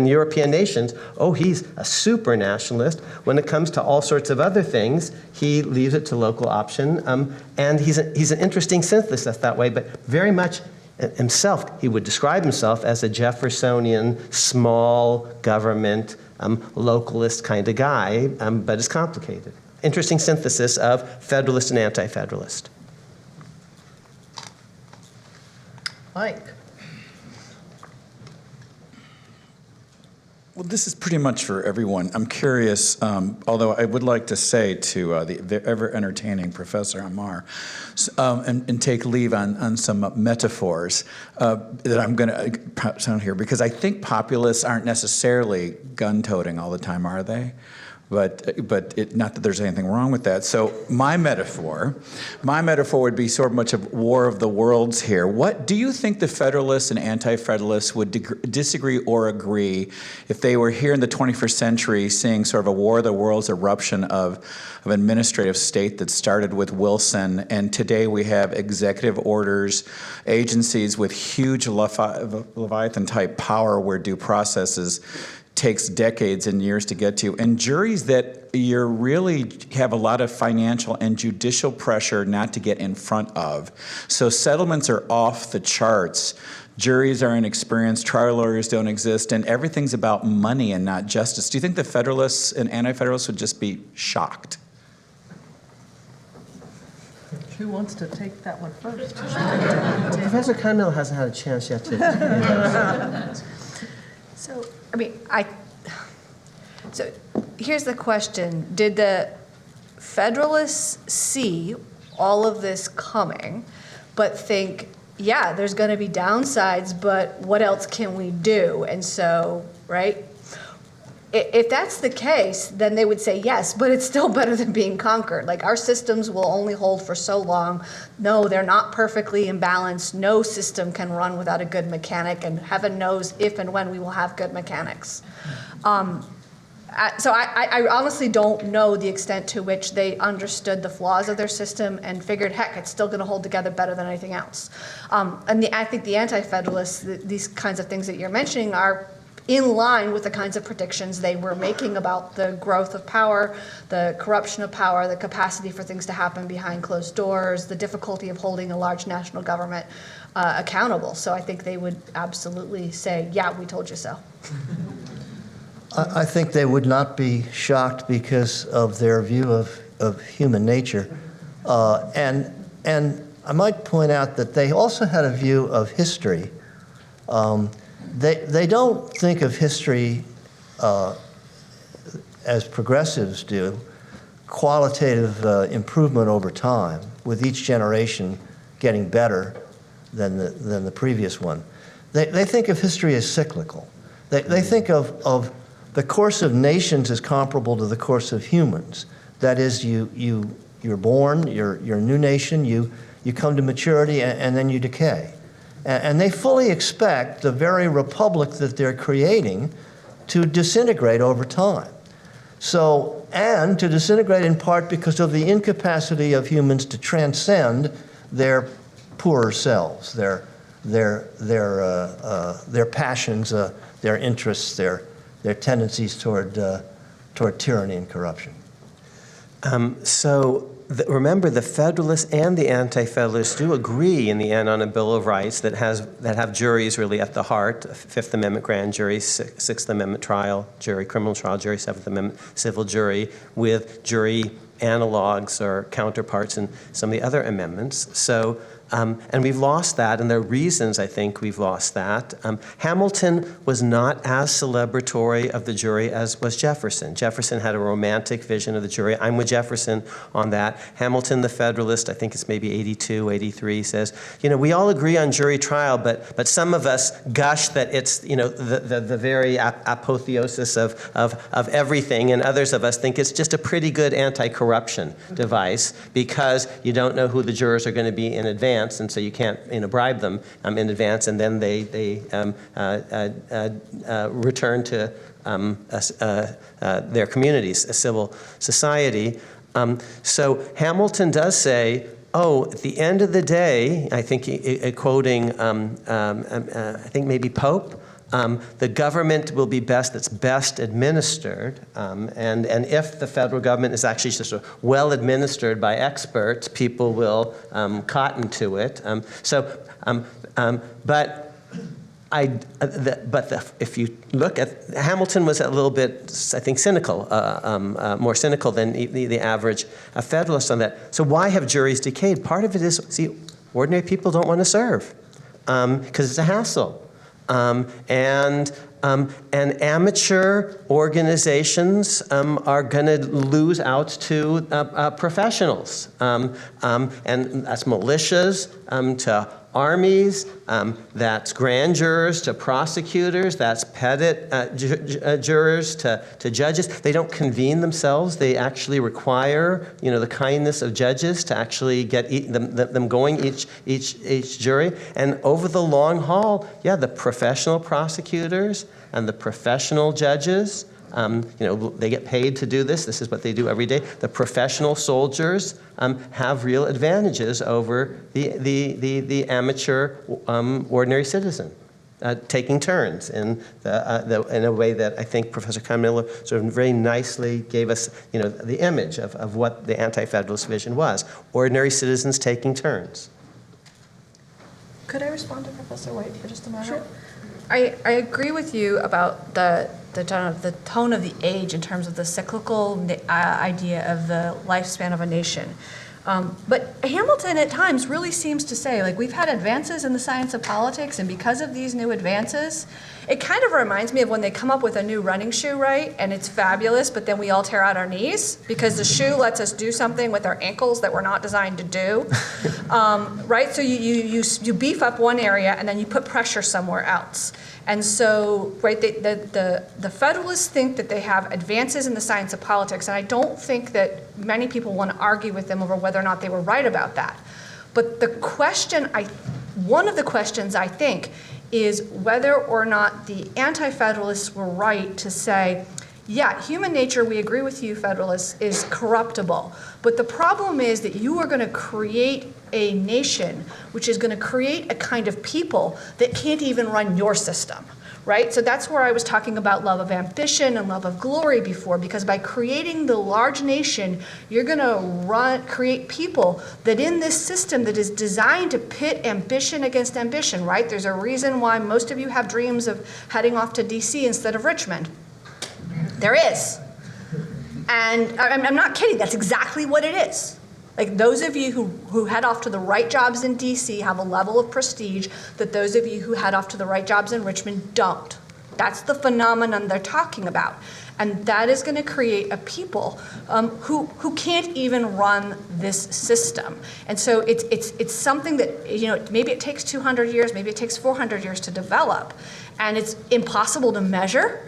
European nations, he's a super nationalist. When it comes to all sorts of other things, he leaves it to local option, and he's an interesting synthesis that way. But very much himself, he would describe himself as a Jeffersonian small government localist kind of guy, but it's complicated. Interesting synthesis of Federalist and Anti-Federalist. Mike. Well, this is pretty much for everyone. I'm curious, although I would like to say to the ever-entertaining Professor Amar, and take leave on some metaphors that I'm going to sound here, because I think populists aren't necessarily gun-toting all the time, are they? But not that there's anything wrong with that. So my metaphor would be sort of much of War of the Worlds here. What do you think the Federalists and Anti-Federalists would disagree or agree if they were here in the 21st century seeing sort of a War of the Worlds eruption of administrative state that started with Wilson, and today we have executive orders, agencies with huge Leviathan-type power where due process is takes decades and years to get to, and juries that you really have a lot of financial and judicial pressure not to get in front of. So settlements are off the charts. Juries are inexperienced, trial lawyers don't exist, and everything's about money and not justice. Do you think the Federalists and Anti-Federalists would just be shocked? Who wants to take that one first? Professor Cundill hasn't had a chance yet to. So, I mean, so here's the question. Did the Federalists see all of this coming, but think, yeah, there's going to be downsides, but what else can we do? And so, right? If that's the case, then they would say yes, but it's still better than being conquered. Like, our systems will only hold for so long. No, they're not perfectly imbalanced. No system can run without a good mechanic, and heaven knows if and when we will have good mechanics. So I honestly don't know the extent to which they understood the flaws of their system and figured, heck, it's still going to hold together better than anything else. I think the Anti-Federalists, these kinds of things that you're mentioning, are in line with the kinds of predictions they were making about the growth of power, the corruption of power, the capacity for things to happen behind closed doors, the difficulty of holding a large national government accountable. So I think they would absolutely say, yeah, we told you so. I think they would not be shocked because of their view of human nature. And I might point out that they also had a view of history. They don't think of history as progressives do, qualitative improvement over time, with each generation getting better than the previous one. They think of history as cyclical. They think of the course of nations as comparable to the course of humans. That is, you're born, you're a new nation, you come to maturity, and then you decay. And they fully expect the very republic that they're creating to disintegrate over time. So, and to disintegrate in part because of the incapacity of humans to transcend their poorer selves, their passions, their interests, their tendencies toward tyranny and corruption. Remember, the Federalists and the Anti-Federalists do agree in the end on a Bill of Rights that have juries really at the heart: Fifth Amendment grand jury, Sixth Amendment trial jury, criminal trial jury, Seventh Amendment civil jury, with jury analogs or counterparts in some of the other amendments. So. And we've lost that, and there are reasons I think we've lost that. Hamilton was not as celebratory of the jury as was Jefferson. Jefferson had a romantic vision of the jury. I'm with Jefferson on that. Hamilton, the Federalist, I think it's maybe 82, 83, says, we all agree on jury trial, but some of us gush that it's, the very apotheosis of everything, and others of us think it's just a pretty good anti-corruption device because you don't know who the jurors are going to be in advance. And so you can't, bribe them in advance, and then they return to their communities, a civil society. So Hamilton does say, at the end of the day, I think quoting, I think maybe Pope, the government will be that's best administered, and if the federal government is actually just well administered by experts, people will cotton to it. If you look at Hamilton, was a little bit, I think, cynical, more cynical than the average Federalist on that. So why have juries decayed? Part of it is, ordinary people don't want to serve because it's a hassle. And amateur organizations are going to lose out to professionals, and that's militias to armies, that's grand jurors to prosecutors, that's petit jurors to judges. They don't convene themselves. They actually require, the kindness of judges to actually get them going each jury. And over the long haul, the professional prosecutors and the professional judges, they get paid to do this. This is what they do every day. The professional soldiers have real advantages over the amateur ordinary citizen. taking turns in in a way that I think Professor Camillo sort of very nicely gave us, the image of what the Anti-Federalist vision was. Ordinary citizens taking turns. Could I respond to Professor White for just a moment? Sure. I agree with you about the tone of the age in terms of the cyclical idea of the lifespan of a nation. But Hamilton at times really seems to say, like, we've had advances in the science of politics, and because of these new advances, it kind of reminds me of when they come up with a new running shoe, right? And it's fabulous, but then we all tear out our knees because the shoe lets us do something with our ankles that we're not designed to do, right? So you beef up one area and then you put pressure somewhere else. And so, right, the Federalists think that they have advances in the science of politics, and I don't think that many people want to argue with them over whether or not they were right about that. But the question, one of the questions I think, is whether or not the Anti-Federalists were right to say, yeah, human nature, we agree with you, Federalists, is corruptible. But the problem is that you are going to create a nation which is going to create a kind of people that can't even run your system, right? So that's where I was talking about love of ambition and love of glory before, because by creating the large nation, you're going to create people that in this system that is designed to pit ambition against ambition, right? There's a reason why most of you have dreams of heading off to DC instead of Richmond. There is. And I'm not kidding, that's exactly what it is. Like, those of you who head off to the right jobs in DC have a level of prestige that those of you who head off to the right jobs in Richmond don't. That's the phenomenon they're talking about. And that is going to create a people who can't even run this system. And so it's something that, maybe it takes 200 years, maybe it takes 400 years to develop, and it's impossible to measure,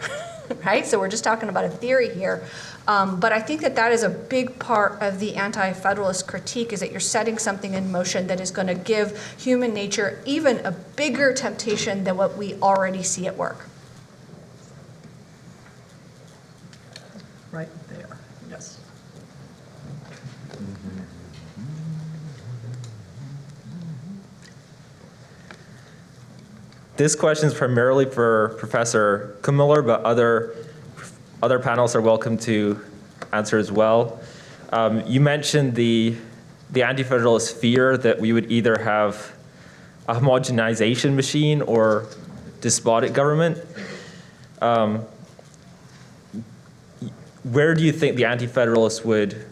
right? So we're just talking about a theory here. But I think that is a big part of the Anti-Federalist critique, is that you're setting something in motion that is going to give human nature even a bigger temptation than what we already see at work. Right there, yes. This question is primarily for Professor Kumiller, but other panelists are welcome to answer as well. You mentioned the Anti-Federalist fear that we would either have a homogenization machine or despotic government. Where do you think the Anti-Federalists would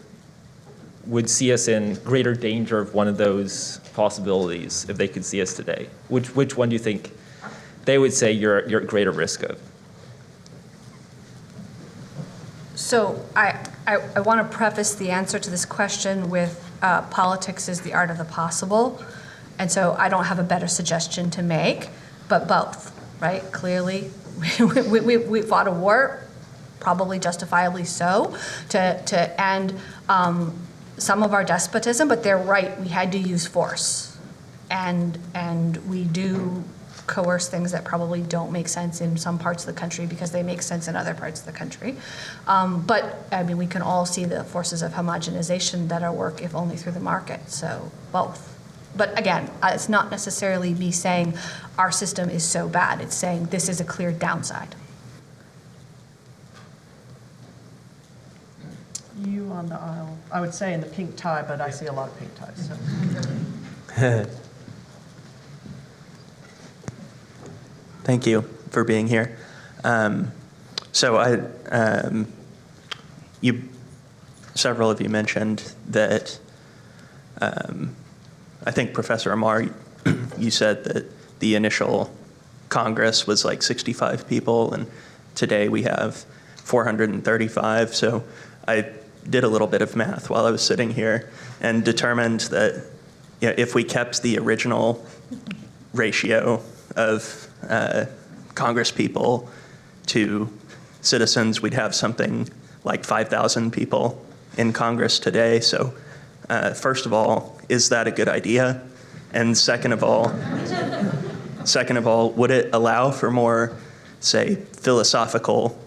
see us in greater danger of one of those possibilities if they could see us today? Which one do you think they would say you're at greater risk of? So I want to preface the answer to this question with politics is the art of the possible. And so I don't have a better suggestion to make, but both, right? Clearly, we fought a war, probably justifiably so, to end some of our despotism, but they're right, we had to use force. And we do coerce things that probably don't make sense in some parts of the country because they make sense in other parts of the country. But I mean, we can all see the forces of homogenization that are work, if only through the market, so both. But again, it's not necessarily me saying our system is so bad, it's saying this is a clear downside. You on the aisle, I would say in the pink tie, but I see a lot of pink ties. So. Thank you for being here. Several of you mentioned that, I think Professor Amar, you said that the initial Congress was like 65 people, and today we have 435. So I did a little bit of math while I was sitting here and determined that if we kept the original ratio of Congress people to citizens, we'd have something like 5,000 people in Congress today. So first of all, is that a good idea? And second of all, would it allow for more, say, philosophical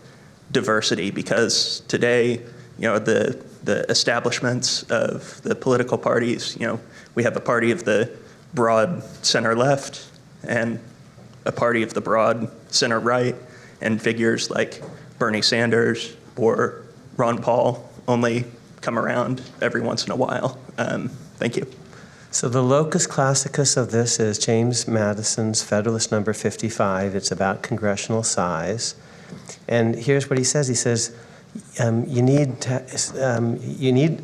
diversity? Because today, the establishments of the political parties, we have a party of the broad center left and a party of the broad center right, and figures like Bernie Sanders or Ron Paul only come around every once in a while. Thank you. So the locus classicus of this is James Madison's Federalist number 55. It's about congressional size. And here's what he says. He says, you need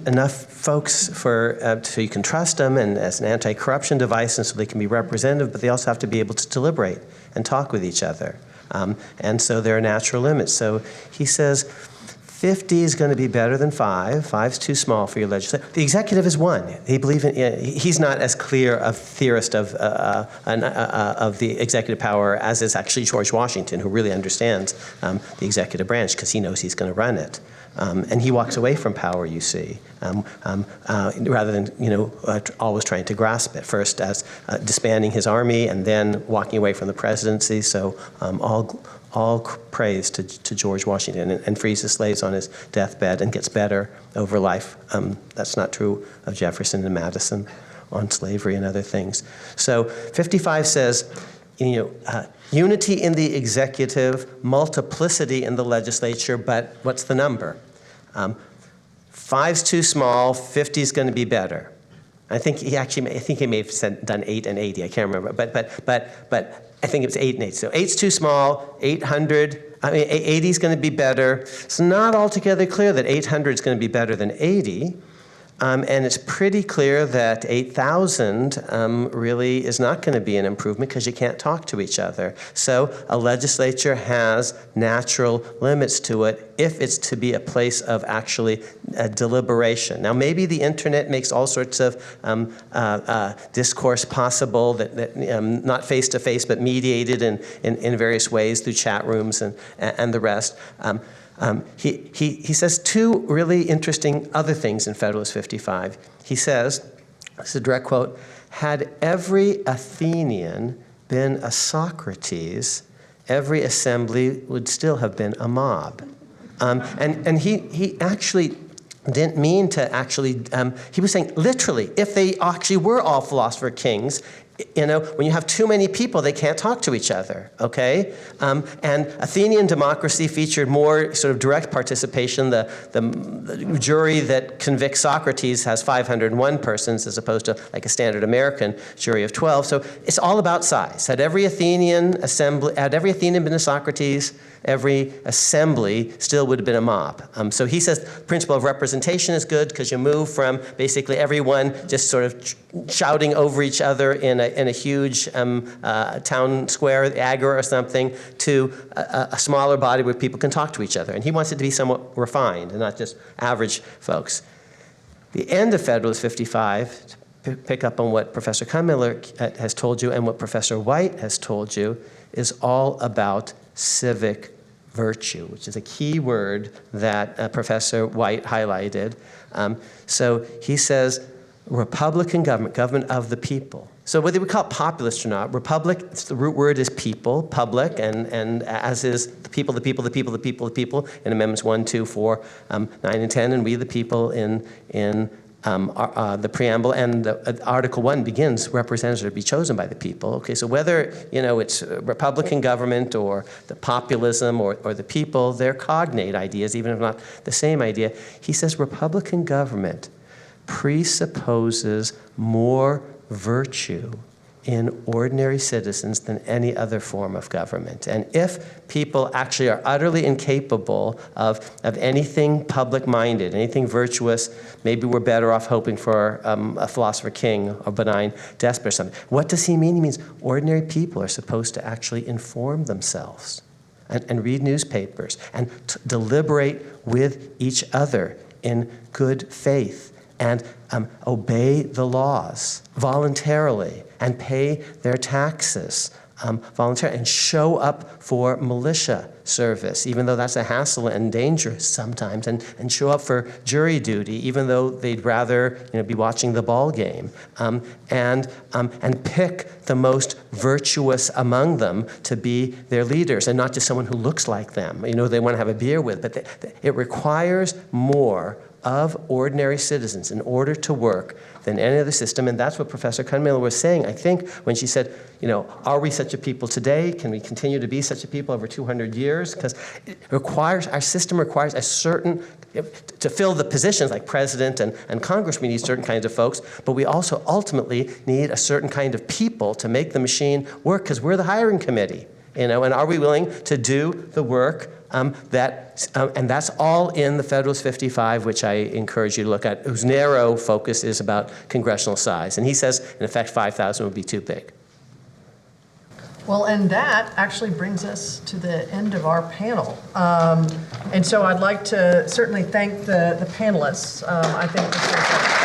enough folks so you can trust them and as an anti-corruption device and so they can be representative, but they also have to be able to deliberate and talk with each other. And so there are natural limits. So he says 50 is going to be better than 5. 5's too small for your legislature. The executive is 1. He's not as clear a theorist of the executive power as is actually George Washington, who really understands the executive branch because he knows he's going to run it. And he walks away from power, you see, rather than always trying to grasp it. First as disbanding his army and then walking away from the presidency. So all praise to George Washington, and frees his slaves on his deathbed and gets better over life. That's not true of Jefferson and Madison on slavery and other things. So 55 says, unity in the executive, multiplicity in the legislature, but what's the number? 5's too small, 50 is going to be better. I think he may have done 8 and 80. I can't remember, but I think it was 8 and 8. So 8's too small. 80 is going to be better. It's not altogether clear that 800 is going to be better than 80. And it's pretty clear that 8,000 really is not going to be an improvement because you can't talk to each other. So a legislature has natural limits to it if it's to be a place of actually deliberation. Now, maybe the internet makes all sorts of discourse possible, that not face-to-face, but mediated in various ways through chat rooms and the rest. He says 2 really interesting other things in Federalist 55. He says, this is a direct quote, had every Athenian been a Socrates, every assembly would still have been a mob. And he actually didn't mean to actually, he was saying literally, if they actually were all philosopher kings, when you have too many people, they can't talk to each other, okay? And Athenian democracy featured more sort of direct participation. The jury that convicts Socrates has 501 persons as opposed to like a standard American jury of 12. So it's all about size. Had every Athenian been a Socrates, every assembly still would have been a mob. So he says the principle of representation is good because you move from basically everyone just sort of shouting over each other in a huge town square, agora or something, to a smaller body where people can talk to each other. And he wants it to be somewhat refined and not just average folks. The end of Federalist 55, to pick up on what Professor Kummiller has told you and what Professor White has told you, is all about civic virtue, which is a key word that Professor White highlighted. So he says, Republican government of the people. So whether we call it populist or not, republic, the root word is people, public, and as is the people in Amendments 1, 2, 4, 9, and 10, and we the people in the preamble, and Article 1 begins, representatives are to be chosen by the people. Okay, so whether it's Republican government or the populism or the people, they're cognate ideas, even if not the same idea. He says Republican government presupposes more virtue in ordinary citizens than any other form of government. And if people actually are utterly incapable of anything public-minded, anything virtuous, maybe we're better off hoping for a philosopher king or benign despot or something. What does he mean? He means ordinary people are supposed to actually inform themselves and read newspapers and deliberate with each other in good faith and obey the laws voluntarily and pay their taxes voluntarily and show up for militia service, even though that's a hassle and dangerous sometimes, and show up for jury duty, even though they'd rather be watching the ball game, and pick the most virtuous among them to be their leaders, and not just someone who looks like them, they want to have a beer with. But it requires more of ordinary citizens in order to work than any other system. And that's what Professor Kuhnmiller was saying, I think, when she said, are we such a people today? Can we continue to be such a people over 200 years? Because our system requires a certain, to fill the positions like president and Congress, we need certain kinds of folks, but we also ultimately need a certain kind of people to make the machine work, because we're the hiring committee. And are we willing to do the work and that's all in the Federalist 55, which I encourage you to look at, whose narrow focus is about congressional size. And he says, in effect, 5,000 would be too big. Well, and that actually brings us to the end of our panel. And so I'd like to certainly thank the panelists. I think this was